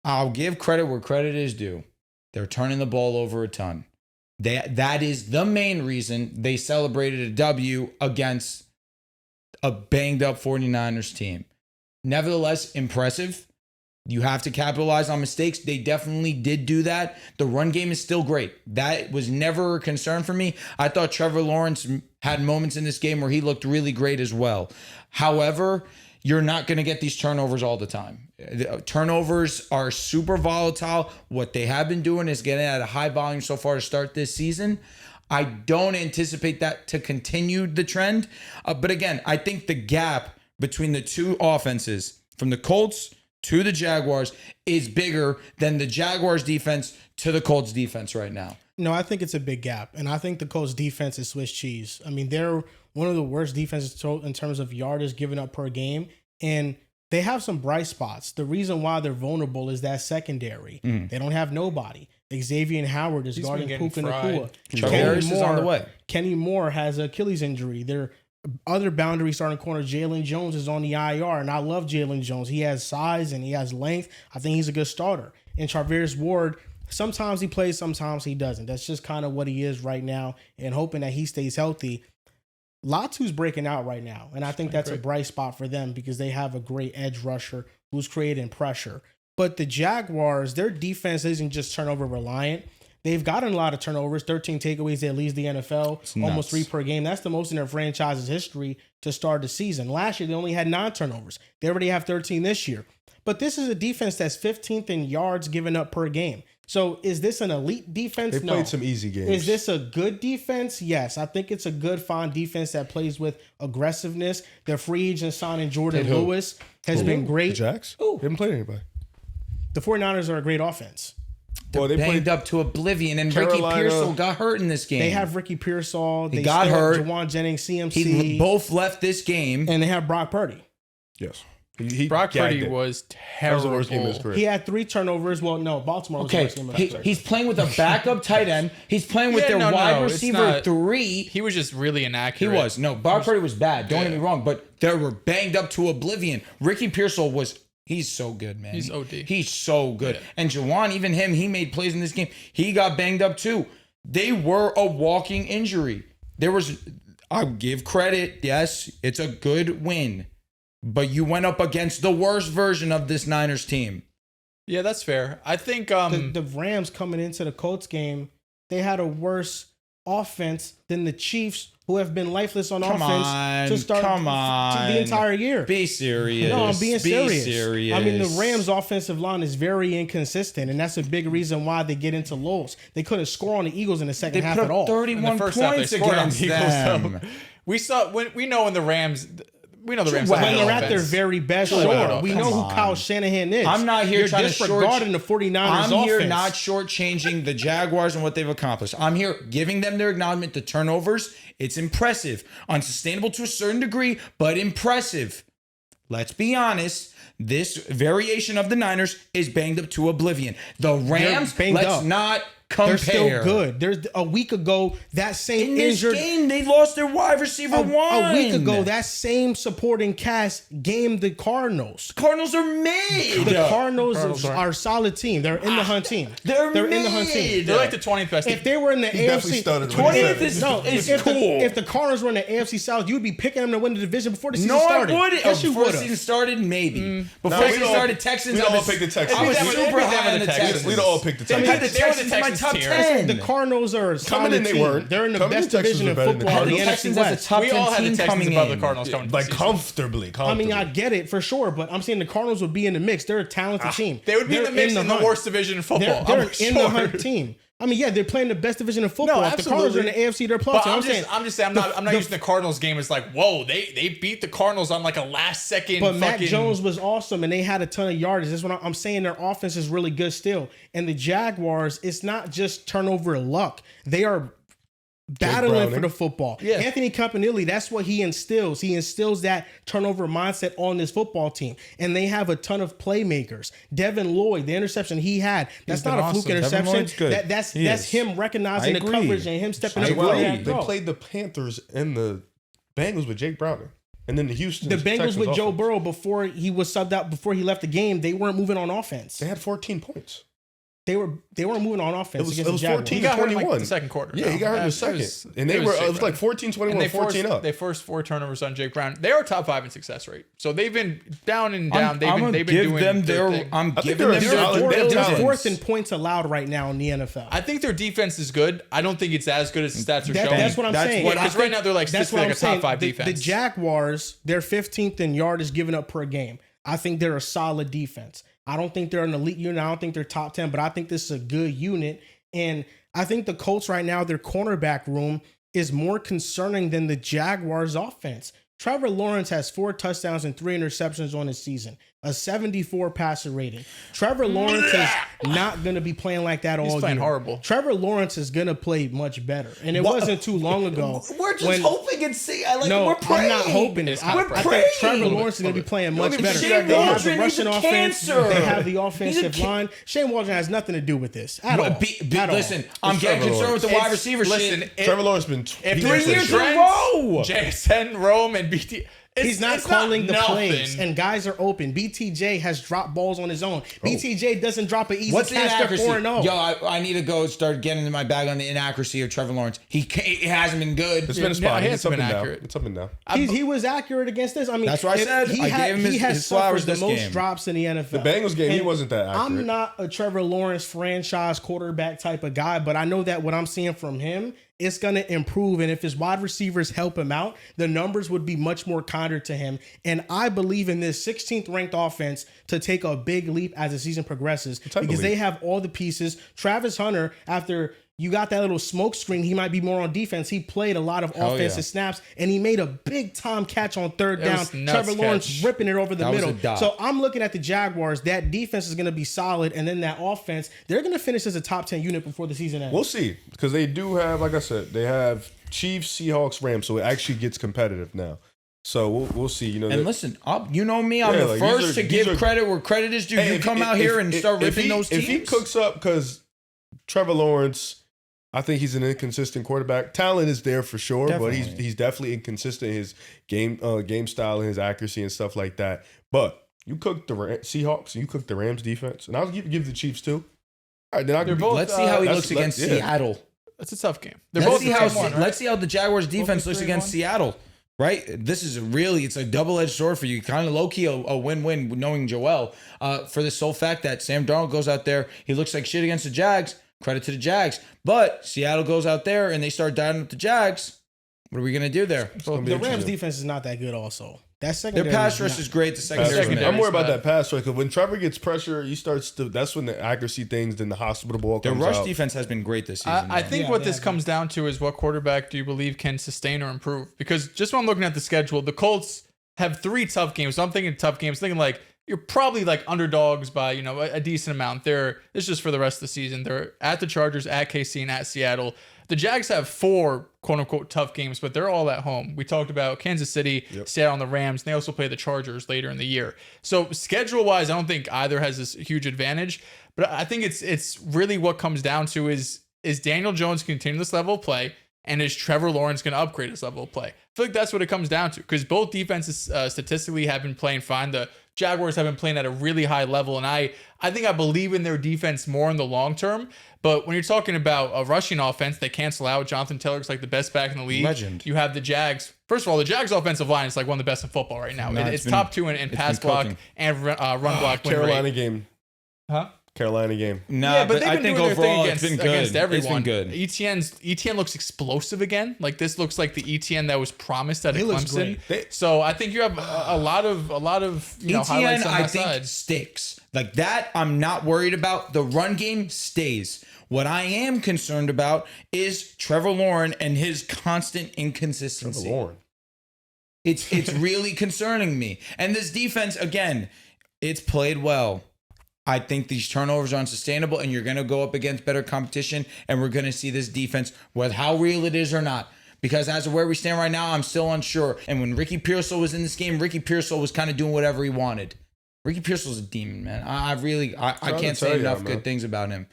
I'll give credit where credit is due. They're turning the ball over a ton. That is the main reason they celebrated a W against a banged up 49ers team. Nevertheless, impressive. You have to capitalize on mistakes. They definitely did do that. The run game is still great. That was never a concern for me. I thought Trevor Lawrence had moments in this game where he looked really great as well. However, you're not going to get these turnovers all the time. Turnovers are super volatile. What they have been doing is getting at a high volume so far to start this season. I don't anticipate that to continue the trend. But again, I think the gap between the two offenses, from the Colts to the Jaguars, is bigger than the Jaguars defense to the Colts defense right now. No, I think it's a big gap. And I think the Colts defense is Swiss cheese. I mean, they're one of the worst defenses in terms of yardage given up per game. And they have some bright spots. The reason why they're vulnerable is that secondary. They don't have nobody. Xavier Howard is guarding Puka Nacua. Harris is on the way. Kenny Moore has an Achilles injury. Their other boundary starting corner, Jalen Jones, is on the IR, and I love Jalen Jones. He has size and he has length. I think he's a good starter. And Charvarius Ward, sometimes he plays, sometimes he doesn't. That's just kind of what he is right now, and hoping that he stays healthy. Latu's breaking out right now, and I think that's a bright spot for them because they have a great edge rusher who's creating pressure. But the Jaguars, their defense isn't just turnover reliant. They've gotten a lot of turnovers, 13 takeaways that leads the NFL, almost 3 per game. That's the most in their franchise's history to start the season. Last year, they only had 9 turnovers. They already have 13 this year. But this is a defense that's 15th in yards given up per game. So is this an elite defense? They played some easy games. Is this a good defense? Yes. I think it's a good, fine defense that plays with aggressiveness. Their free agent signing Jordan Lewis has been great. The Jags? They haven't played anybody. The 49ers are a great offense. They're banged up to oblivion, and Ricky Pearsall got hurt in this game. They have Ricky Pearsall. They got hurt. Jawan Jennings, CMC. He both left this game. And they have Brock Purdy. Yes. Brock Purdy was terrible. That was the worst game of his career. He had 3 turnovers. Well, no, Baltimore was the worst game of his career. He's playing with a backup tight end. He's playing with their wide receiver 3. He was just really inaccurate. He was. No, Brock Purdy was bad. Don't get me wrong, but they were banged up to oblivion. Ricky Pearsall was... He's so good, man. He's OD. He's so good. Yeah. And Jawan, even him, he made plays in this game. He got banged up too. They were a walking injury. I'll give credit. Yes, it's a good win. But you went up against the worst version of this Niners team. Yeah, that's fair. I think the Rams coming into the Colts game, they had a worse offense than the Chiefs, who have been lifeless on offense to start the entire year. Be serious. No, I'm being serious. Serious. I mean, the Rams' offensive line is very inconsistent, and that's a big reason why they get into lulls. They couldn't score on the Eagles in the second half at all. 31 points against them. We know in the Rams, We know the Rams when have they're an at their offense. very best, Sure, sure. We come know who on. Kyle Shanahan is. I'm not here You're trying to disregarding the 49ers I'm here offense. not shortchanging the Jaguars and what they've accomplished. I'm here giving them their acknowledgement. The turnovers, it's impressive. Unsustainable to a certain degree, but impressive. Let's be honest. This variation of the Niners is banged up to oblivion. The Rams, banged let's up. not compare. They're still good. There's a week ago that same In this injured game, they lost their wide receiver one. a week ago that same supporting cast gamed the Cardinals. Cardinals are made. The Cardinals Cardinals are a solid team. They're in the hunt team. They're in the hunt team. made. They're like the 20th best team. If they were in the definitely AFC, started when he 20th said is, it. no, is if cool. if the Cardinals were in the AFC South, you'd be picking them to win the division before the season No, started. I wouldn't. Yes, you Before would the season have. started, maybe. Before No, the we season all- started, Texans. we I all was- picked the Texans. I was We'd never- super we'd high never on the the Texans. Texans. We'd all pick the They Texans. had the They were the Texans in my Texans top tier. 10. The Cardinals are a Coming solid in, they team. weren't. They're in the Coming in, best Texans division were in better than the football, the Cardinals. NFC Texans as a West. top We 10 all had the team Texans coming above the in. Cardinals coming. Like this season. comfortably. I mean, I get it for sure, but I'm saying the Cardinals would be in the mix. They're a talented team. They would be in the mix in the hunt. worst division in football. They're I'm in sure. the hunt team. I mean, yeah, they're playing the best division in football. No, If the Cardinals are in the absolutely. AFC, they're plus. But I'm saying, just saying I'm not using the Cardinals game as like, whoa, they beat the Cardinals on like a last second. but Mac fucking, Jones was awesome, and they had a ton of yardage. That's what I'm saying. Their offense is really good still. And the Jaguars, it's not just turnover luck. They are battling Browning. for the football. Yeah. Anthony Campanile, that's what he instills. He instills that turnover mindset on this football team. And they have a ton of playmakers. Devin Lloyd, the interception he had, that's He's not been a fluke awesome. interception. Devin Lloyd's good. That's He is. him recognizing I the agree. coverage and him stepping I up. agree. for They that throw. played the Panthers and the Bengals with Jake Browning. And then the Houston The Bengals Texans with Joe offense. Burrow before he was subbed out, before he left the game, they weren't moving on offense. They had 14 points. They weren't moving on offense. It was against the Jaguars. 14 He got hurt in like 21. the second quarter. Yeah, he got hurt in the It second. was- And they it were, Jake it was like Brown. 14 And 21, they 14 up. They forced 4 turnovers on Jake Brown. They are top 5 in success rate. So they've been down and down. They've been give doing them their their. thing. I'm think giving they're them a their solid- they're They're talented. fourth in points allowed right now in the NFL. I think their defense is good. I don't think it's as good as the stats are showing. That's what I'm That's saying. what Because I right think- now they're like that's statistically what like I'm a top 5 saying. defense. The Jaguars, they're 15th in yardage given up per game. I think they're a solid defense. I don't think they're an elite unit. I don't think they're top 10, but I think this is a good unit. And I think the Colts right now, their cornerback room is more concerning than the Jaguars offense. Trevor Lawrence has 4 touchdowns and 3 interceptions on his season, a 74 passer rating. Trevor Lawrence is not going to be playing like that all year. He's playing horrible. Trevor Lawrence is going to play much better. And it wasn't too long ago. We're just when- hoping and see. No, we're praying. I'm not hoping it. I We're think praying. Trevor Lawrence is going to be playing much even better. see They that guy. have the Waldron rushing needs a offense. cancer. They have the offensive He's a line. Shane Waldron has nothing to do with this at all. At all. Listen, I'm It's getting Trevor concerned with the wide It's- receiver listen, shit. Trevor Lawrence been If he 3 was years a in a trend. row. JSN, Rome, and BT. He's not calling the plays, and guys are open. BTJ has dropped balls on his own. BTJ doesn't drop an easy What's the catch. They're inaccuracy? 4-0. Yo, I need to go start getting in my bag on the inaccuracy of Trevor Lawrence. It hasn't been good. It's been a Yeah, spot. he It's hasn't up been and down. accurate. It's up and down. He was accurate against this. I mean, That's what I said. He I had- gave him he his has flowers suffered the this most game. drops in the NFL. The Bengals game, he And wasn't that accurate. I'm not a Trevor Lawrence franchise quarterback type of guy, but I know that what I'm seeing from him, it's going to improve. And if his wide receivers help him out, the numbers would be much more kinder to him. And I believe in this 16th ranked offense to take a big leap as the season progresses type of because they leap? have all the pieces. Travis Hunter, after you got that little smoke screen, he might be more on defense. He played a lot of offensive yeah. snaps, and he made a big time catch on third It down. was nuts Trevor Lawrence catch. ripping it over the That was middle. a dot. So I'm looking at the Jaguars. That defense is going to be solid, and then that offense, they're going to finish as a top 10 unit before the season ends. We'll see, because they do have, like I said, they have Chiefs, Seahawks, Rams, so it actually gets competitive now. So we'll see. You know, And listen, you know me, I'm Yeah, the like, first to these give are- credit where credit is due. Hey, You if- come out if- here and if- start if ripping he- those teams. If he cooks up, because Trevor Lawrence, I think he's an inconsistent quarterback. Talent is there for sure, but Definitely. he's definitely inconsistent in his game style and his accuracy and stuff like that. But you cook the Seahawks and you cook the Rams defense, and I'll give the Chiefs too. All right, then They're both- Let's see how he uh, looks against yeah. Seattle. That's a tough game. They're Let's both see, how, 3-1, right? let's see how the Jaguars defense looks 3-1. against Seattle. Right? This is it's a double-edged sword for you. Kind of low-key a win-win knowing Joel. For the sole fact that Sam Darnold goes out there, he looks like shit against the Jags. Credit to the Jags. But Seattle goes out there and they start dialing up the Jags. What are we going to do there? gonna be The Rams interesting. defense is not that good also. That Their secondary pass not- rush is great. The Pass secondary rush. is Secondary. I'm bad. worried about bad. that pass rush, because when Trevor gets pressure, he starts to. That's when the accuracy things, then the hospital ball Their comes rush out. defense has been great this season. I though. think Yeah, what they this have comes down to is what quarterback do you believe can sustain or improve? Because just when I'm looking at the schedule, the Colts have 3 tough games. So I'm thinking tough games, thinking like you're probably like underdogs by, you know, a decent amount. It's just for the rest of the season. They're at the Chargers, at KC, and at Seattle. The Jags have 4 quote unquote tough games, but they're all at home. We talked about Kansas City, Seattle, and the Rams. And they also play the Chargers later in the year. So schedule wise, I don't think either has this huge advantage, but I think it's really what comes down to is Daniel Jones continue this level of play, and is Trevor Lawrence going to upgrade his level of play? I feel like that's what it comes down to, because both defenses statistically have been playing fine. The Jaguars have been playing at a really high level, and I think I believe in their defense more in the long term. But when you're talking about a rushing offense, they cancel out. Jonathan Taylor's like the best back in the league. Legend. You have the Jags. First of all, the Jags offensive line is like one of the best in football right now. No, It's top 2 in pass block and run block win Carolina rate. game. Huh? Carolina game. No, Yeah, but I they've been think doing their thing overall it's been good. against everyone. It's been good. ETN looks explosive again. Like this looks like the ETN that was promised at He looks Clemson. great. So I think you have a lot of highlights on ETN, I that think, side. sticks. Like that, I'm not worried about. The run game stays. What I am concerned about is Trevor Lawrence and his constant inconsistency. Trevor Lawrence. It's really concerning me. And this defense, again, it's played well. I think these turnovers are unsustainable, and you're going to go up against better competition, and we're going to see this defense, whether how real it is or not. Because as of where we stand right now, I'm still unsure. And when Ricky Pearsall was in this game, Ricky Pearsall was kind of doing whatever he wanted. Ricky Pearsall's a demon, man. I can't say enough good things about him.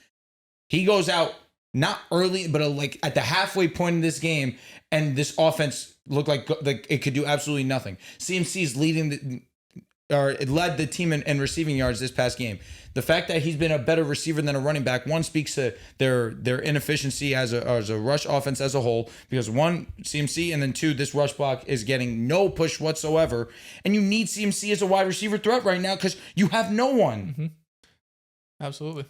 He goes out not early, but like at the halfway point of this game, and this offense looked like it could do absolutely nothing. CMC's it led the team in receiving yards this past game. The fact that he's been a better receiver than a running back, one, speaks to their inefficiency as a rush offense as a whole, because one, CMC, and then 2, this rush block is getting no push whatsoever, and you need CMC as a wide receiver threat right now because you have no one. Mm-hmm. Absolutely.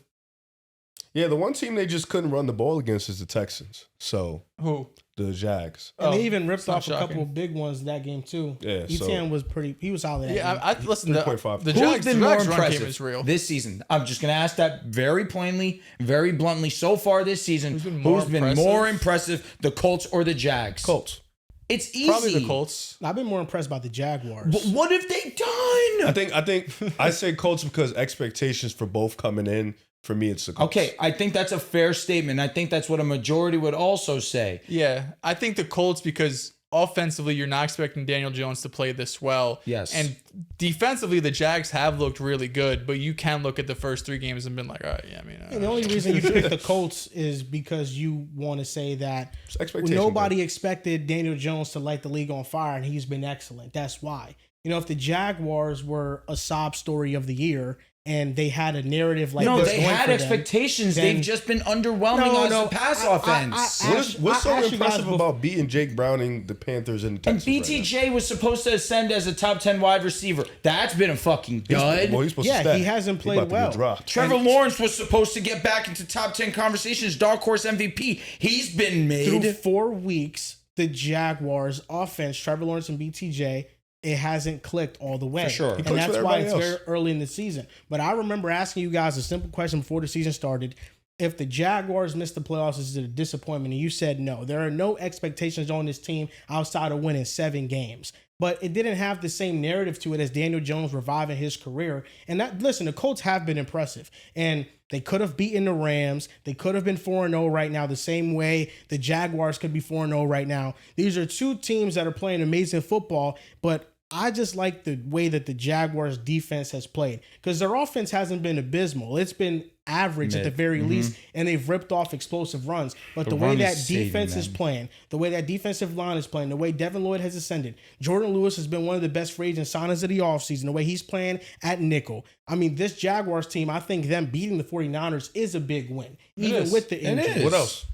Yeah, the one team they just couldn't run the ball against is the Texans. So Who? the Jags. And they even ripped it's not off a couple shocking. of big ones that game too. Yeah, ETN was he was solid. That Yeah, game. I listen. The 3.5. the Who's Jags, been the more Jags run game impressive is real. this season? I'm just going to ask that very plainly, very bluntly. So far this season, who's been more impressive, the Colts or the Jags? Colts. It's easy. Probably the Colts. I've been more impressed by the Jaguars. But what have they done? I think I say Colts because expectations for both coming in. For me, it's the Colts. Okay, I think that's a fair statement. I think that's what a majority would also say. Yeah, I think the Colts, because offensively you're not expecting Daniel Jones to play this well. Yes. And defensively the Jags have looked really good, but you can look at the first 3 games and been like, all right, yeah, I mean. And the only reason you pick the Colts is because you want to say that expectation, nobody expected Daniel Jones to light the league on fire, and he's been excellent. That's why. You know, if the Jaguars were a sob story of the year and they had a narrative like No, this they going had for them, expectations. then- They've just been underwhelming on the pass offense. What's so I asked you guys impressive about beating Jake Browning, the Panthers, and the And Texans? BTJ was supposed to ascend as a top 10 wide receiver. That's been a fucking dud. Well, he's supposed Yeah, to stay. he hasn't He played about to get well. dropped. Trevor Lawrence was supposed to get back into top 10 conversations, dark horse MVP. He's been Through made. 4 weeks, the Jaguars offense, Trevor Lawrence and BTJ, it hasn't clicked all the way. For sure. He And clicks that's with why everybody it's else. very early in the season. But I remember asking you guys a simple question before the season started. If the Jaguars missed the playoffs, is it a disappointment? And you said no. There are no expectations on this team outside of winning 7 games. But it didn't have the same narrative to it as Daniel Jones reviving his career. And that, listen, the Colts have been impressive. And they could have beaten the Rams. They could have been 4-0 right now, the same way the Jaguars could be 4-0 right now. These are 2 teams that are playing amazing football, but I just like the way that the Jaguars defense has played, because their offense hasn't been abysmal. It's been average at the very least, and they've ripped off explosive runs. But the way run that is saving defense is them. playing, the way that defensive line is playing, the way Devin Lloyd has ascended, Jordan Lewis has been one of the best free agent signings of the offseason, the way he's playing at nickel. I mean, this Jaguars team, I think them beating the 49ers is a big win, even is. with the It injuries. is. What else?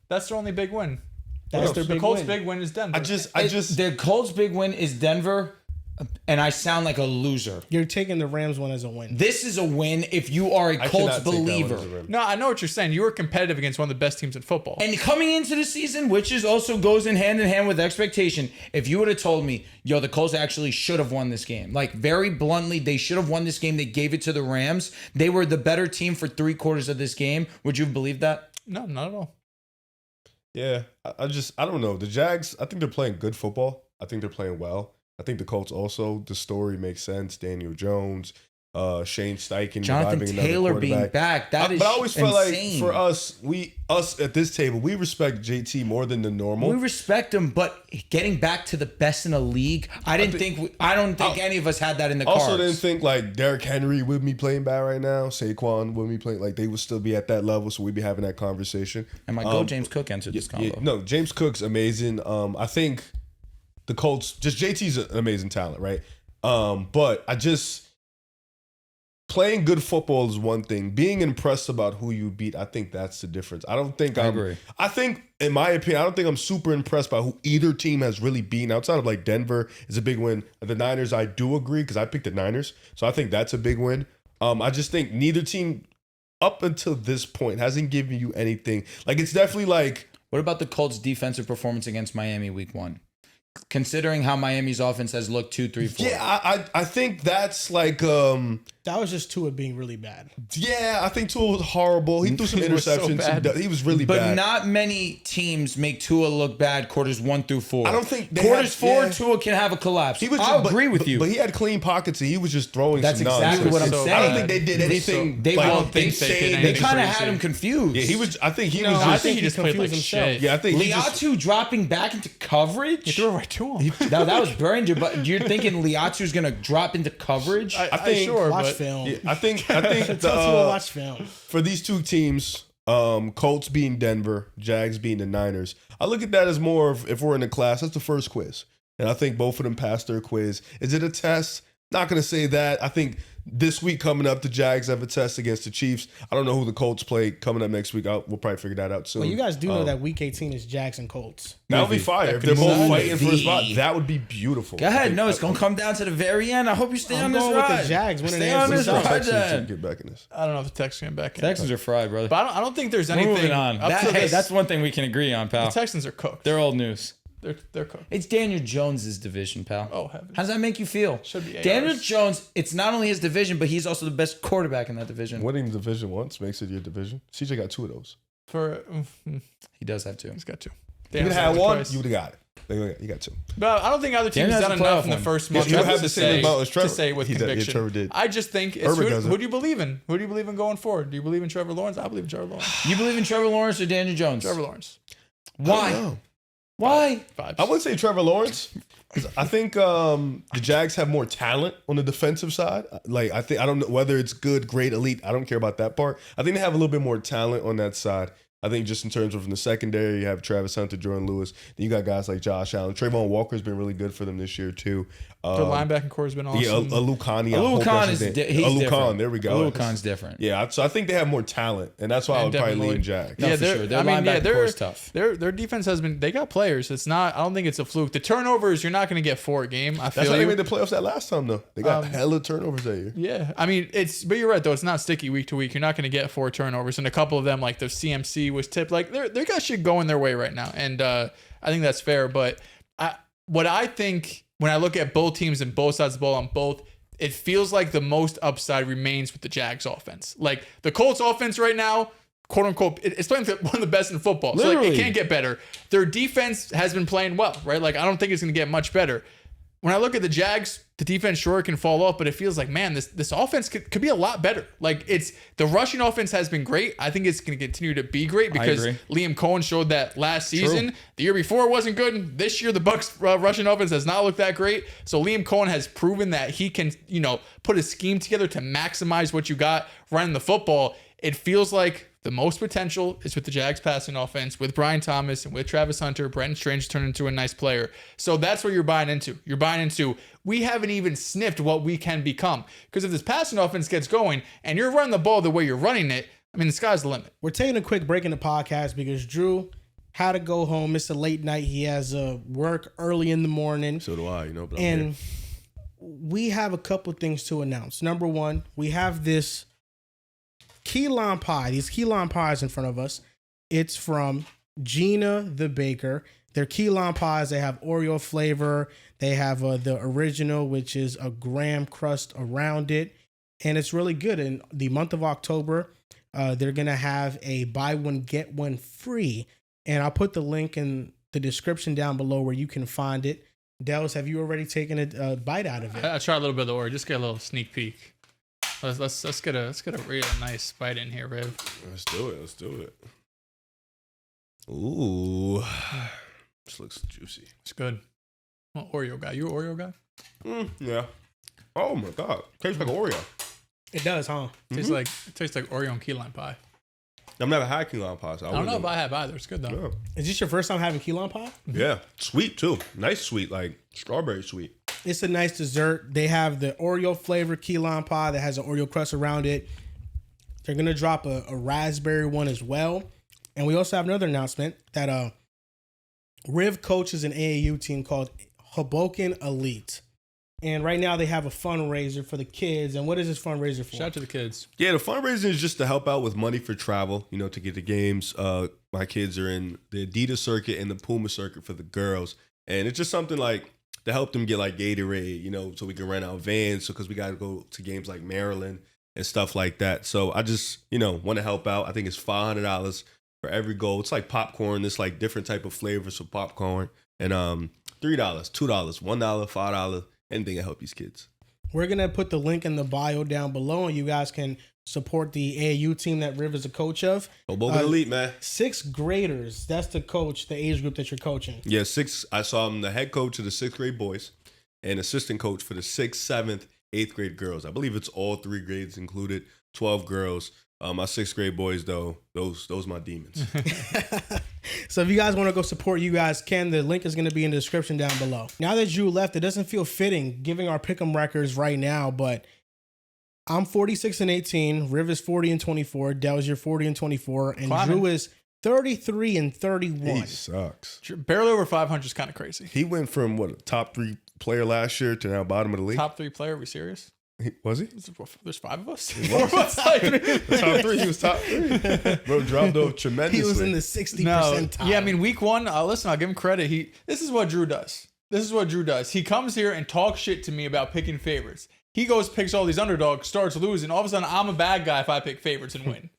That's their only big win. That's their The big Colts' win. big win is Denver. I just The Colts' big win is Denver, and I sound like a loser. You're taking the Rams one as a win. This is a win if you are a I Colts cannot take that one believer. as a win. No, I know what you're saying. You were competitive against one of the best teams in football. And coming into the season, which is also goes in hand with expectation, if you would have told me, yo, the Colts actually should have won this game, like very bluntly, they should have won this game. They gave it to the Rams. They were the better team for 3/4 of this game. Would you have believed that? No, not at all. Yeah, I don't know. The Jags, I think they're playing good football. I think they're playing well. I think the Colts also, the story makes sense. Daniel Jones, Shane Steichen, Jonathan reviving another Taylor being quarterback. back. That is But I always feel insane. like for us at this table, we respect JT more than the normal. We respect him, but getting back to the best in the league, I don't think any of us had that in the cards. Also didn't think like Derrick Henry would be playing bad right now. Saquon would be playing like they would still be at that level, so we'd be having that conversation. And my go James Cook entered this combo. No, James Cook's amazing. I think the Colts, just JT's an amazing talent, right? But playing good football is one thing. Being impressed about who you beat, I think that's the difference. I agree. I think, in my opinion, I don't think I'm super impressed by who either team has really beaten. Outside of like Denver is a big win. The Niners, I do agree because I picked the Niners, so I think that's a big win. I just think neither team up until this point hasn't given you anything. Like it's definitely like. What about the Colts' defensive performance against Miami week 1? Considering how Miami's offense has looked 2, 3, 4. Yeah, I think that's like that was just Tua being really bad. Yeah, I think Tua was horrible. He threw some interceptions. He was really bad. But not many teams make Tua look bad quarters 1 through 4. I don't think quarters 4 Tua can have a collapse. I'll agree with you. But he had clean pockets and he was just throwing. That's some exactly nonsense. what I'm saying. I don't think they did anything. They kind of had him confused. Yeah, he was. I think he was. I think he just played like shit. Yeah, I think Liatu dropping back into coverage. He threw it right to him. Now that was Branger, but you're thinking Liatu's gonna drop into coverage? I think. Watch film. Yeah, I think watch film. For these two teams, Colts being Denver, Jags being the Niners, I look at that as more of, if we're in a class, that's the first quiz. And I think both of them passed their quiz. Is it a test? Not going to say that. I think this week coming up, the Jags have a test against the Chiefs. I don't know who the Colts play coming up next week. We'll probably figure that out soon. Well, you guys do know that Week 18 is Jags and Colts. That would be fire. If they're both fighting for a spot, that would be beautiful. Go ahead. No, it's going to come down to the very end. I hope you stay on this ride. I'm going with the Jags winning Stay on this ride then. Get back in this. I don't know if the Texans get back in. Texans are fried, brother. But I don't think there's anything. Moving on. That's one thing we can agree on, pal. The Texans are cooked. They're old news. They're cooked. It's Daniel Jones' division, pal. Oh, heaven. How does that make you feel? Should be Daniel ARs. Jones, it's not only his division, but he's also the best quarterback in that division. Winning division once makes it your division. CJ got 2 of those. He does have 2. He's got 2. If you would have had one, you would have got it. You got 2. But I don't think either team's done enough in the first month to say with conviction. Trevor did. I just think it's who do you believe in? Who do you believe in going forward? Do you believe in Trevor Lawrence? I believe in Trevor Lawrence. You believe in Trevor Lawrence or Daniel Jones? Trevor Lawrence. Why? Why? Vibes. I wouldn't say Trevor Lawrence. I think the Jags have more talent on the defensive side. Like I don't know whether it's good, great, elite. I don't care about that part. I think they have a little bit more talent on that side. I think just in terms of from the secondary, you have Travis Hunter, Jordan Lewis. Then you got guys like Josh Allen. Trayvon Walker's been really good for them this year too. The linebacking core has been awesome. Yeah, Alukani. Alukon is different. There we go. Alukon's different. Yeah, so I think they have more talent, and that's why I would probably lean Jags. No, for sure. Their linebacking core is tough. Their defense has been. They got players. It's not. I don't think it's a fluke. The turnovers, you're not going to get 4 a game. That's how they made the playoffs that last time though. They got hella turnovers that year. Yeah, I mean but you're right though. It's not sticky week to week. You're not going to get 4 turnovers, and a couple of them like the CMC was tipped. Like they got shit going their way right now, and I think that's fair. But what I think when I look at both teams and both sides of the ball on both, it feels like the most upside remains with the Jags offense. Like the Colts offense right now, quote unquote, it's playing one of the best in football. Literally. So like, it can't get better. Their defense has been playing well, right? Like I don't think it's going to get much better. When I look at the Jags, the defense sure can fall off, but it feels like, man, this offense could be a lot better. Like the rushing offense has been great. I think it's going to continue to be great because Liam Cohen showed that last season. True. The year before it wasn't good. This year the Bucs rushing offense has not looked that great. So Liam Cohen has proven that he can, put a scheme together to maximize what you got running the football. It feels like the most potential is with the Jags passing offense, with Brian Thomas and with Travis Hunter. Brenton Strange turned into a nice player. So that's what you're buying into. You're buying into, we haven't even sniffed what we can become. Because if this passing offense gets going and you're running the ball the way you're running it, I mean, the sky's the limit. We're taking a quick break in the podcast because Drew had to go home. It's a late night. He has work early in the morning. So do I, but and we have a couple things to announce. Number one, we have this key lime pie, these key lime pies in front of us. It's from Gina the Baker. They're key lime pies. They have Oreo flavor. They have the original, which is a graham crust around it. And it's really good. In the month of October, they're going to have a buy one, get one free. And I'll put the link in the description down below where you can find it. Dehls, have you already taken a bite out of it? I tried a little bit of the Oreo. Just get a little sneak peek. Let's get a real nice bite in here, Riv. Let's do it. Ooh, this looks juicy. It's good. I'm an Oreo guy. You an Oreo guy? Yeah. Oh my god, tastes like Oreo. It does, huh? It tastes like Oreo and key lime pie. I've never had key lime pie. So I don't know if I have either. It's good though. Yeah. Is this your first time having key lime pie? Yeah, sweet too. Nice sweet, like strawberry sweet. It's a nice dessert. They have the Oreo flavor key lime pie that has an Oreo crust around it. They're gonna drop a raspberry one as well. And we also have another announcement that Riv coaches an AAU team called Hoboken Elite. And right now they have a fundraiser for the kids. And what is this fundraiser for? Shout out to the kids. Yeah, the fundraising is just to help out with money for travel, to get the games. My kids are in the Adidas circuit and the Puma circuit for the girls. And it's just something like to help them get like Gatorade, so we can rent out vans. So because we got to go to games like Maryland and stuff like that. So I just, want to help out. I think it's $500 for every goal. It's like popcorn. It's like different type of flavors for popcorn. And $3, $2, $1, $5, anything to help these kids. We're going to put the link in the bio down below, and you guys can support the AAU team that Riv is a coach of. Hoboken Elite, man. 6th graders. That's the coach, the age group that you're coaching. Yeah, 6. I saw him the head coach of the 6th grade boys and assistant coach for the 6th, 7th, 8th grade girls. I believe it's all 3 grades included, 12 girls. My 6th grade boys, though, those my demons. So if you guys want to go support, you guys can. The link is going to be in the description down below. Now that Drew left, it doesn't feel fitting giving our pick'em records right now, but I'm 46-18. Riv is 40-24. Dehls, you're 40-24, and Climbing. Drew is 33-31. He sucks. Barely over 500 is kind of crazy. He went from a top 3 player last year to now bottom of the league. Top 3 player? Are we serious? Was he? There's 5 of us. 4 of us. Top 3. He was top 3. Bro dropped off tremendously. He was in the 60th No, percentile. yeah, I mean, week 1. Listen, I'll give him credit. This is what Drew does. He comes here and talks shit to me about picking favorites. He goes, picks all these underdogs, starts losing. All of a sudden, I'm a bad guy if I pick favorites and win.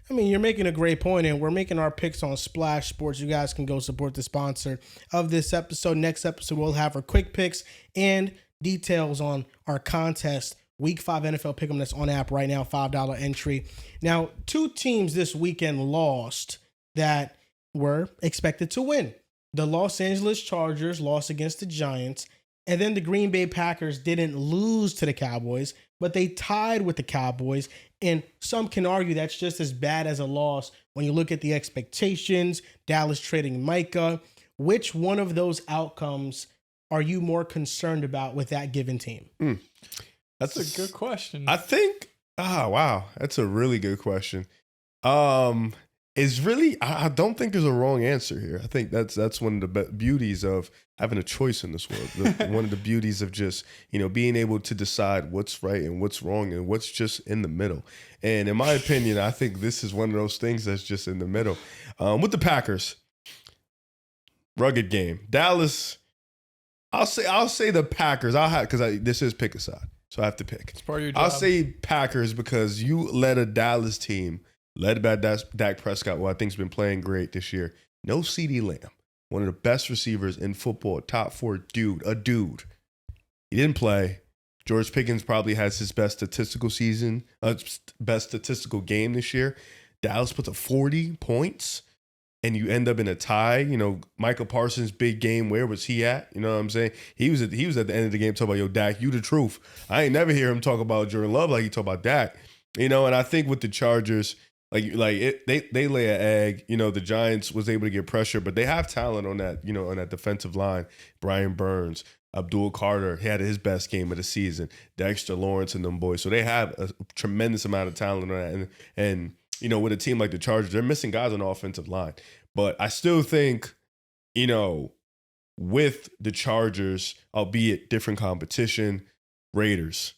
I mean, you're making a great point, and we're making our picks on Splash Sports. You guys can go support the sponsor of this episode. Next episode, we'll have our quick picks and details on our contest. Week 5 NFL Pick'em that's on app right now, $5 entry. Now, 2 teams this weekend lost that were expected to win. The Los Angeles Chargers lost against the Giants, and then the Green Bay Packers didn't lose to the Cowboys, but they tied with the Cowboys, and some can argue that's just as bad as a loss when you look at the expectations, Dallas trading Micah. Which one of those outcomes are you more concerned about with that given team? That's a good question. I think. Wow, that's a really good question. It's really. I don't think there's a wrong answer here. I think that's one of the beauties of having a choice in this world. One of the beauties of just being able to decide what's right and what's wrong and what's just in the middle. And in my opinion, I think this is one of those things that's just in the middle. With the Packers, rugged game. Dallas. I'll say the Packers. Because this is pick a side. So I have to pick. It's part of your job. I'll say Packers because you led a Dallas team led by Dak Prescott, who I think has been playing great this year. No CeeDee Lamb, one of the best receivers in football, top 4 dude. He didn't play. George Pickens probably has his best statistical game this year. Dallas puts up 40 points. And you end up in a tie, Michael Parsons' big game. Where was he at? You know what I'm saying? He was at the end of the game talking about, yo, Dak, you the truth. I ain't never hear him talk about Jordan Love like he talk about Dak. And I think with the Chargers, they lay an egg. The Giants was able to get pressure, but they have talent on that, on that defensive line. Brian Burns, Abdul Carter, he had his best game of the season. Dexter Lawrence and them boys. So they have a tremendous amount of talent on that. And with a team like the Chargers, they're missing guys on the offensive line. But I still think, with the Chargers, albeit different competition, Raiders,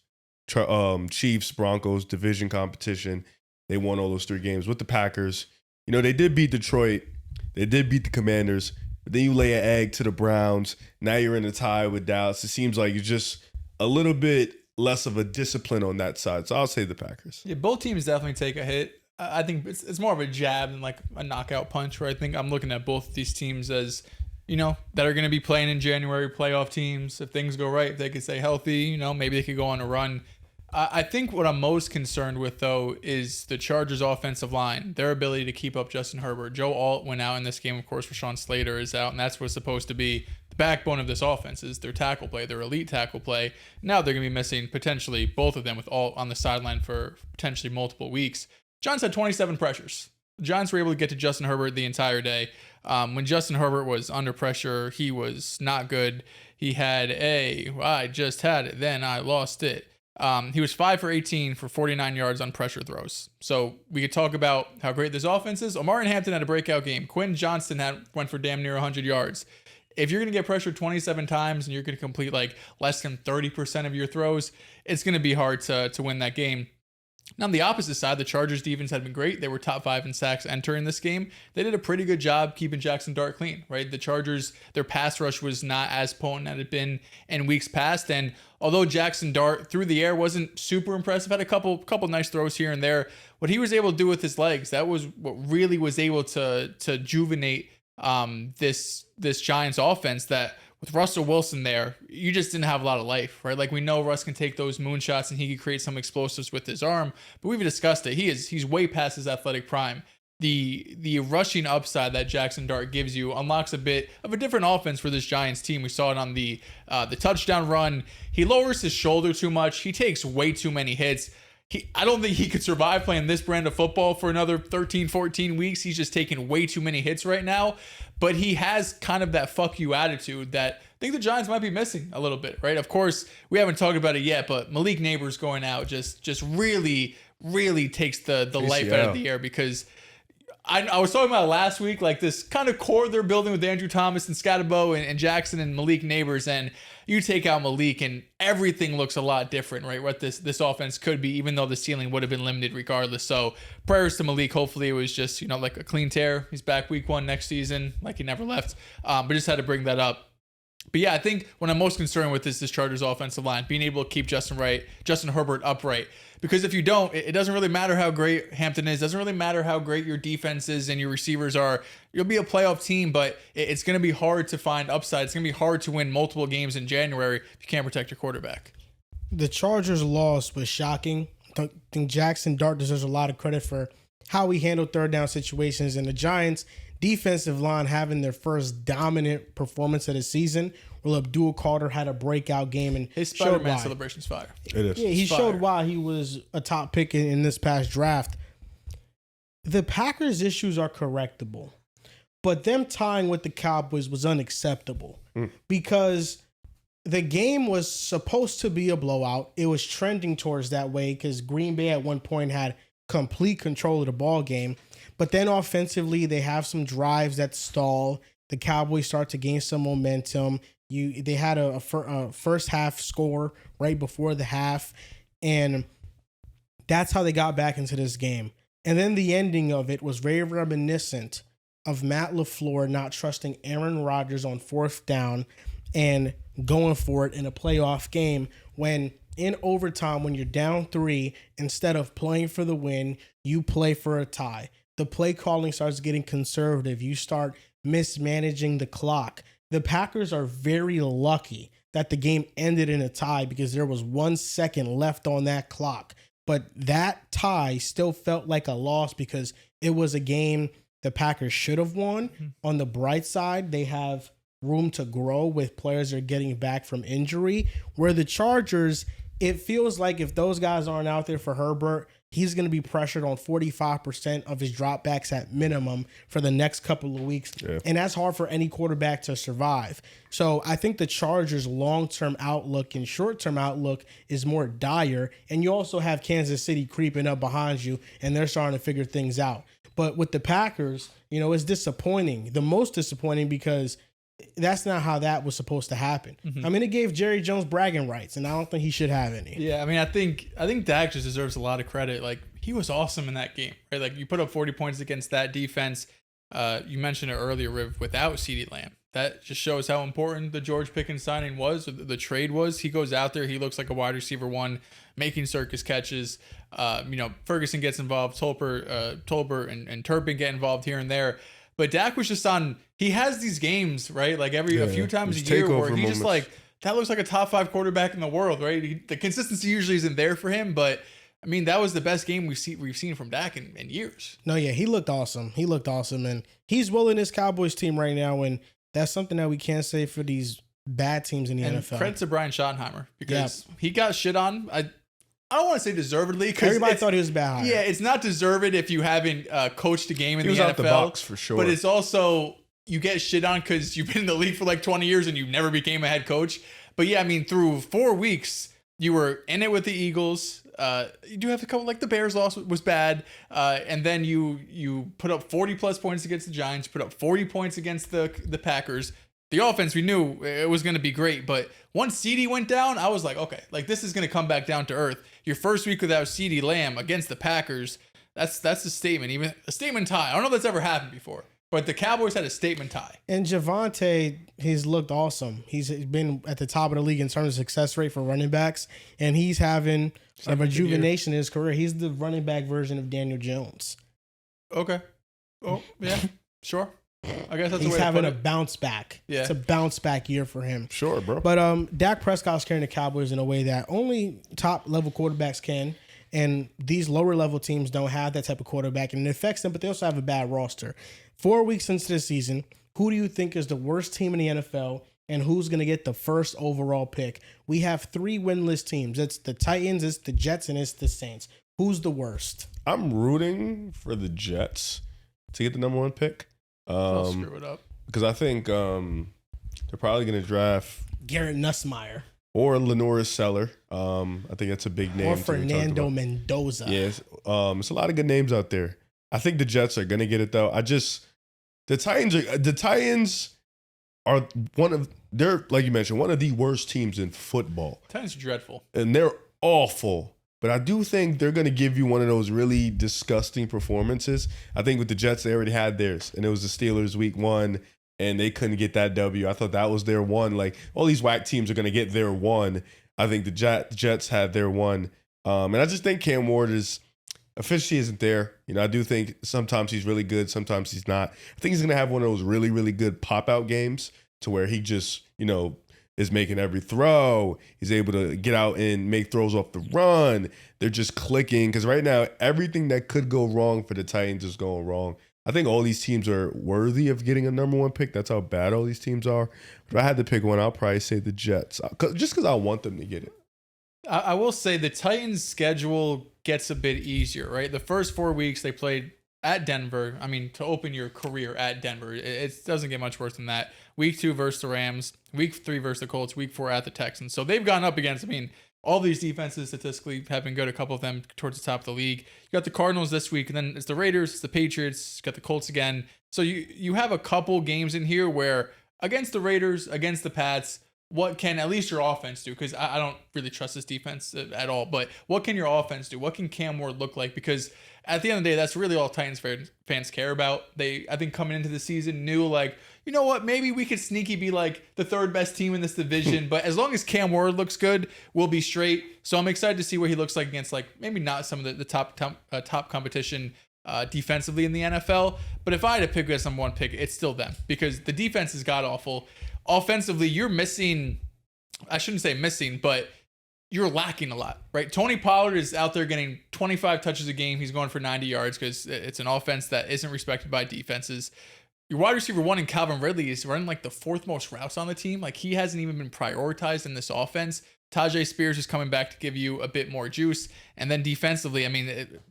Chiefs, Broncos, division competition, they won all those 3 games. With the Packers, they did beat Detroit. They did beat the Commanders. But then you lay an egg to the Browns. Now you're in a tie with Dallas. It seems like you're just a little bit less of a discipline on that side. So I'll say the Packers. Yeah, both teams definitely take a hit. I think it's more of a jab than like a knockout punch, where I think I'm looking at both these teams as that are going to be playing in January, playoff teams. If things go right, if they could stay healthy, maybe they could go on a run. I think what I'm most concerned with, though, is the Chargers' offensive line, their ability to keep up Justin Herbert. Joe Alt went out in this game. Of course, Rashawn Slater is out, and that's what's supposed to be the backbone of this offense is their tackle play, their elite tackle play. Now they're going to be missing potentially both of them with Alt on the sideline for potentially multiple weeks. Giants had 27 pressures. The Giants were able to get to Justin Herbert the entire day. When Justin Herbert was under pressure, he was not good. He had I just had it, then I lost it. He was 5 for 18 for 49 yards on pressure throws. So we could talk about how great this offense is. Omar and Hampton had a breakout game. Quinn Johnston went for damn near 100 yards. If you're going to get pressured 27 times and you're going to complete like less than 30% of your throws, it's going to be hard to win that game. Now, on the opposite side, the Chargers defense had been great. They were top 5 in sacks entering this game. They did a pretty good job keeping Jackson Dart clean, right? The Chargers, their pass rush was not as potent as it had been in weeks past. And although Jackson Dart through the air wasn't super impressive, had a couple nice throws here and there, what he was able to do with his legs, that was what really was able to juvenate this Giants offense that with Russell Wilson there, you just didn't have a lot of life, right? Like we know Russ can take those moonshots and he can create some explosives with his arm, but we've discussed it. He's way past his athletic prime. The rushing upside that Jackson Dart gives you unlocks a bit of a different offense for this Giants team. We saw it on the touchdown run. He lowers his shoulder too much. He takes way too many hits. I don't think he could survive playing this brand of football for another 13, 14 weeks. He's just taking way too many hits right now. But he has kind of that fuck you attitude that I think the Giants might be missing a little bit, right? Of course, we haven't talked about it yet, but Malik Neighbors going out just really, really takes the life out of the air because I was talking about last week, like this kind of core they're building with Andrew Thomas and Scatterbo and Jackson and Malik Neighbors, and you take out Malik and everything looks a lot different, right? What this offense could be, even though the ceiling would have been limited regardless. So prayers to Malik. Hopefully it was just, like a clean tear. He's back week 1 next season, like he never left. But just had to bring that up. But yeah, I think what I'm most concerned with is this Chargers offensive line, being able to keep Justin Herbert upright. Because if you don't, it doesn't really matter how great Hampton is. It doesn't really matter how great your defense is and your receivers are. You'll be a playoff team, but it's going to be hard to find upside. It's going to be hard to win multiple games in January if you can't protect your quarterback. The Chargers' loss was shocking. I think Jackson Dart deserves a lot of credit for how he handled third down situations, and the Giants' defensive line having their first dominant performance of the season. Well, Abdul Carter had a breakout game and his Spider-Man celebration's fire. It is. Yeah, he showed why he was a top pick in this past draft. The Packers' issues are correctable, but them tying with the Cowboys was unacceptable because the game was supposed to be a blowout. It was trending towards that way because Green Bay at one point had complete control of the ball game. But then offensively, they have some drives that stall. The Cowboys start to gain some momentum. They had a first half score right before the half, and that's how they got back into this game. And then the ending of it was very reminiscent of Matt LaFleur not trusting Aaron Rodgers on 4th down and going for it in a playoff game when in overtime, when you're down 3, instead of playing for the win, you play for a tie. The play calling starts getting conservative. You start mismanaging the clock. The Packers are very lucky that the game ended in a tie because there was 1 second left on that clock. But that tie still felt like a loss because it was a game the Packers should have won. On the bright side, they have room to grow with players that are getting back from injury. Where the Chargers, it feels like if those guys aren't out there for Herbert, he's going to be pressured on 45% of his dropbacks at minimum for the next couple of weeks. Yeah. And that's hard for any quarterback to survive. So I think the Chargers' long-term outlook and short-term outlook is more dire. And you also have Kansas City creeping up behind you, and they're starting to figure things out. But with the Packers, it's disappointing. The most disappointing because that's not how that was supposed to happen. I mean, it gave Jerry Jones bragging rights, and I don't think he should have any. Yeah, I mean, I think Dak just deserves a lot of credit. Like, he was awesome in that game, right? Like, you put up 40 points against that defense. You mentioned it earlier, Riv, without CeeDee Lamb. That just shows how important the George Pickens signing was, or the trade was. He goes out there, he looks like a wide receiver 1, making circus catches. Ferguson gets involved, Tolbert and Turpin get involved here and there. But Dak was just on. He has these games, right? Like a few times a These year where takeover he just moments. like that looks like a top 5 quarterback in the world, right? The consistency usually isn't there for him, but I mean that was the best game we've seen from Dak in years. No, yeah, he looked awesome. He looked awesome, and he's willing this Cowboys team right now, and that's something that we can't say for these bad teams in the And NFL. credit to Brian Schottenheimer because he got shit on. I don't want to say deservedly because Everybody thought he was a bad hire. yeah, it's not deserved if you haven't coached a game in He the was NFL. out the box for sure. But it's also you get shit on because you've been in the league for like 20 years and you never became a head coach. But yeah, I mean, through 4 weeks, you were in it with the Eagles. You do have a couple, like the Bears loss was bad. And then you put up 40 plus points against the Giants, put up 40 points against the Packers. The offense, we knew it was going to be great. But once CD went down, I was like, okay, like this is going to come back down to earth. Your first week without CD Lamb against the Packers, that's a statement, even a statement tie. I don't know if that's ever happened before. But the Cowboys had a statement tie. And Javonte, he's looked awesome. He's been at the top of the league in terms of success rate for running backs, and he's having a rejuvenation in his career. He's the running back version of Daniel Jones. Okay. Oh, yeah. Sure. I guess that's the He's way to having put a it. bounce back. Yeah. It's a bounce back year for him. Sure, bro. But Dak Prescott's carrying the Cowboys in a way that only top level quarterbacks can. And these lower level teams don't have that type of quarterback, and it affects them, but they also have a bad roster. 4 weeks into the season, who do you think is the worst team in the NFL, and who's going to get the first overall pick? We have 3 winless teams. It's the Titans, it's the Jets, and it's the Saints. Who's the worst? I'm rooting for the Jets to get the number 1 pick. I'll screw it up. Because I think they're probably going to draft Garrett Nussmeier or Lenoris Seller. I think that's a big name. or to be talked Fernando about. Mendoza. Yes, it's a lot of good names out there. I think the Jets are going to get it though. The Titans are they're like you mentioned, one of the worst teams in football. Titans are dreadful. And they're awful. But I do think they're going to give you one of those really disgusting performances. I think with the Jets, they already had theirs. And it was the Steelers week 1, and they couldn't get that W. I thought that was their one. Like, all these whack teams are going to get their one. I think the Jets had their one. And I just think Cam Ward efficiency isn't there. I do think sometimes he's really good, sometimes he's not. I think he's going to have one of those really, really good pop-out games to where he just, is making every throw. He's able to get out and make throws off the run. They're just clicking because right now everything that could go wrong for the Titans is going wrong. I think all these teams are worthy of getting a number 1 pick. That's how bad all these teams are. But if I had to pick one, I'll probably say the Jets just because I want them to get it. I will say the Titans' schedule gets a bit easier, right? The first 4 weeks they played at Denver. I mean, to open your career at Denver, it doesn't get much worse than that. Week 2 versus the Rams, week 3 versus the Colts, week 4 at the Texans. So they've gone up against, all these defenses statistically have been good, a couple of them towards the top of the league. You got the Cardinals this week, and then it's the Raiders, it's the Patriots, you got the Colts again. So you have a couple games in here where against the Raiders, against the Pats, what can at least your offense do? Because I don't really trust this defense at all, but what can your offense do? What can Cam Ward look like? Because at the end of the day, that's really all Titans fans care about. I think coming into the season, knew like, you know what, maybe we could sneaky be like the 3rd best team in this division, but as long as Cam Ward looks good, we'll be straight. So I'm excited to see what he looks like against like maybe not some of the top competition defensively in the NFL. But if I had to pick as number 1 pick, it's still them because the defense is god awful. Offensively, you're missing, I shouldn't say missing, but you're lacking a lot, right? Tony Pollard is out there getting 25 touches a game. He's going for 90 yards because it's an offense that isn't respected by defenses. Your wide receiver 1 in Calvin Ridley is running like the 4th most routes on the team. Like he hasn't even been prioritized in this offense. Tajay Spears is coming back to give you a bit more juice. And then defensively,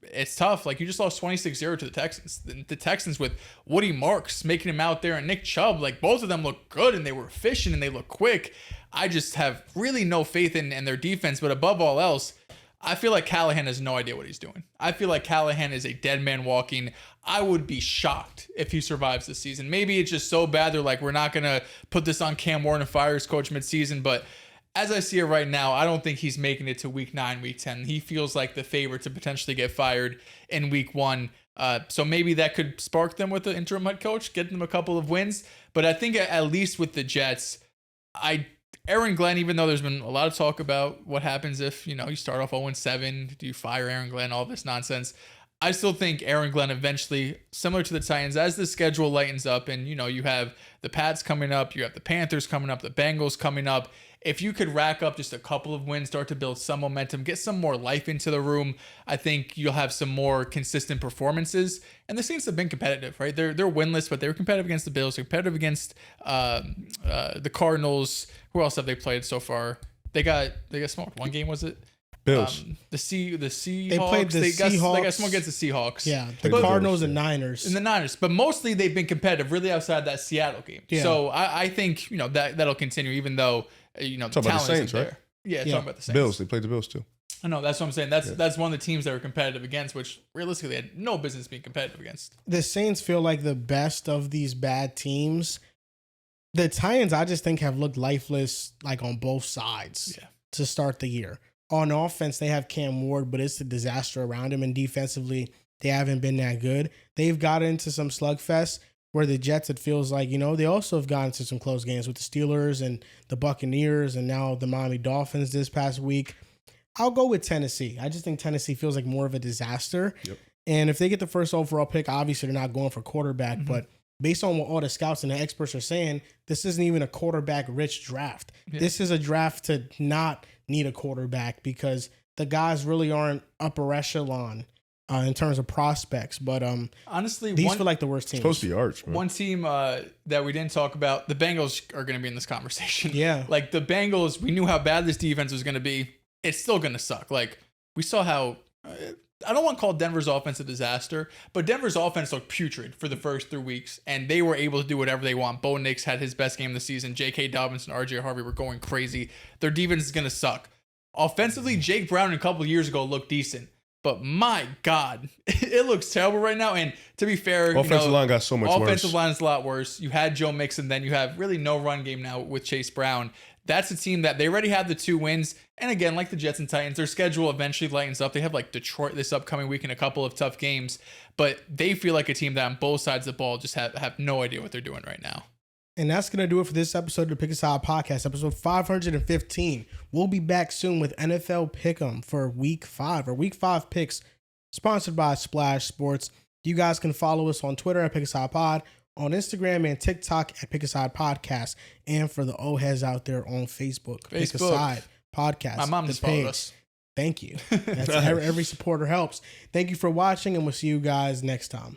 it's tough. Like you just lost 26-0 to the Texans. The Texans with Woody Marks making him out there and Nick Chubb, like both of them look good and they were efficient and they look quick. I just have really no faith in their defense. But above all else, I feel like Callahan has no idea what he's doing. I feel like Callahan is a dead man walking. I would be shocked if he survives this season. Maybe it's just so bad they're like, we're not going to put this on Cam Ward and fire his coach midseason. But as I see it right now, I don't think he's making it to week 9, week 10. He feels like the favorite to potentially get fired in week 1. So maybe that could spark them with the interim head coach, get them a couple of wins. But I think at least with the Jets, Aaron Glenn, even though there's been a lot of talk about what happens if, you start off 0-7, do you fire Aaron Glenn, all this nonsense. I still think Aaron Glenn eventually, similar to the Titans, as the schedule lightens up and, you have the Pats coming up, you have the Panthers coming up, the Bengals coming up. If you could rack up just a couple of wins, start to build some momentum, get some more life into the room, I think you'll have some more consistent performances. And the Saints have been competitive, right? They're winless, but they were competitive against the Bills, they're competitive against the Cardinals. Who else have they played so far? They got smoked. One game, was it? Bills. The Seahawks. They played the Seahawks. They got smoked against the Seahawks. Yeah, the Cardinals and Niners. And the Niners. But mostly they've been competitive, really outside that Seattle game. Yeah. So I think, that'll continue, even though, the Talking about talent the Saints, isn't right? there. Yeah, talking about the Saints. Bills. They played the Bills too. I know, that's what I'm saying. That's one of the teams that were competitive against, which realistically they had no business being competitive against. The Saints feel like the best of these bad teams. The Titans, I just think, have looked lifeless, like on both sides to start the year. On offense, they have Cam Ward, but it's a disaster around him. And defensively, they haven't been that good. They've got into some slugfest where the Jets, it feels like, they also have gotten into some close games with the Steelers and the Buccaneers and now the Miami Dolphins this past week. I'll go with Tennessee. I just think Tennessee feels like more of a disaster. Yep. And if they get the first overall pick, obviously they're not going for quarterback, but based on what all the scouts and the experts are saying, this isn't even a quarterback-rich draft. Yeah. This is a draft to not need a quarterback because the guys really aren't upper echelon in terms of prospects. But honestly, these feel like the worst teams. Supposed to be arch, man. One team that we didn't talk about, the Bengals are going to be in this conversation. Yeah. Like the Bengals, we knew how bad this defense was going to be. It's still going to suck. Like we saw how... I don't want to call Denver's offense a disaster, but Denver's offense looked putrid for the first 3 weeks, and they were able to do whatever they want. Bo Nix had his best game of the season. J.K. Dobbins and R.J. Harvey were going crazy. Their defense is going to suck. Offensively, Jake Brown a couple of years ago looked decent, but my God, it looks terrible right now. And to be fair, offensive line got so much worse. Offensive line is a lot worse. You had Joe Mixon, then you have really no run game now with Chase Brown. That's a team that they already have the 2 wins. And again, like the Jets and Titans, their schedule eventually lightens up. They have like Detroit this upcoming week and a couple of tough games. But they feel like a team that on both sides of the ball just have no idea what they're doing right now. And that's going to do it for this episode of the Pick a Side Podcast, episode 515. We'll be back soon with NFL Pick'em for Week 5, or Week 5 picks, sponsored by Splash Sports. You guys can follow us on Twitter at Pick a Side Pod, on Instagram and TikTok at Pick a Side Podcast, and for the old heads out there on Facebook, Pick a Side Podcast. My mom just followed us. Thank you. That's every supporter helps. Thank you for watching, and we'll see you guys next time.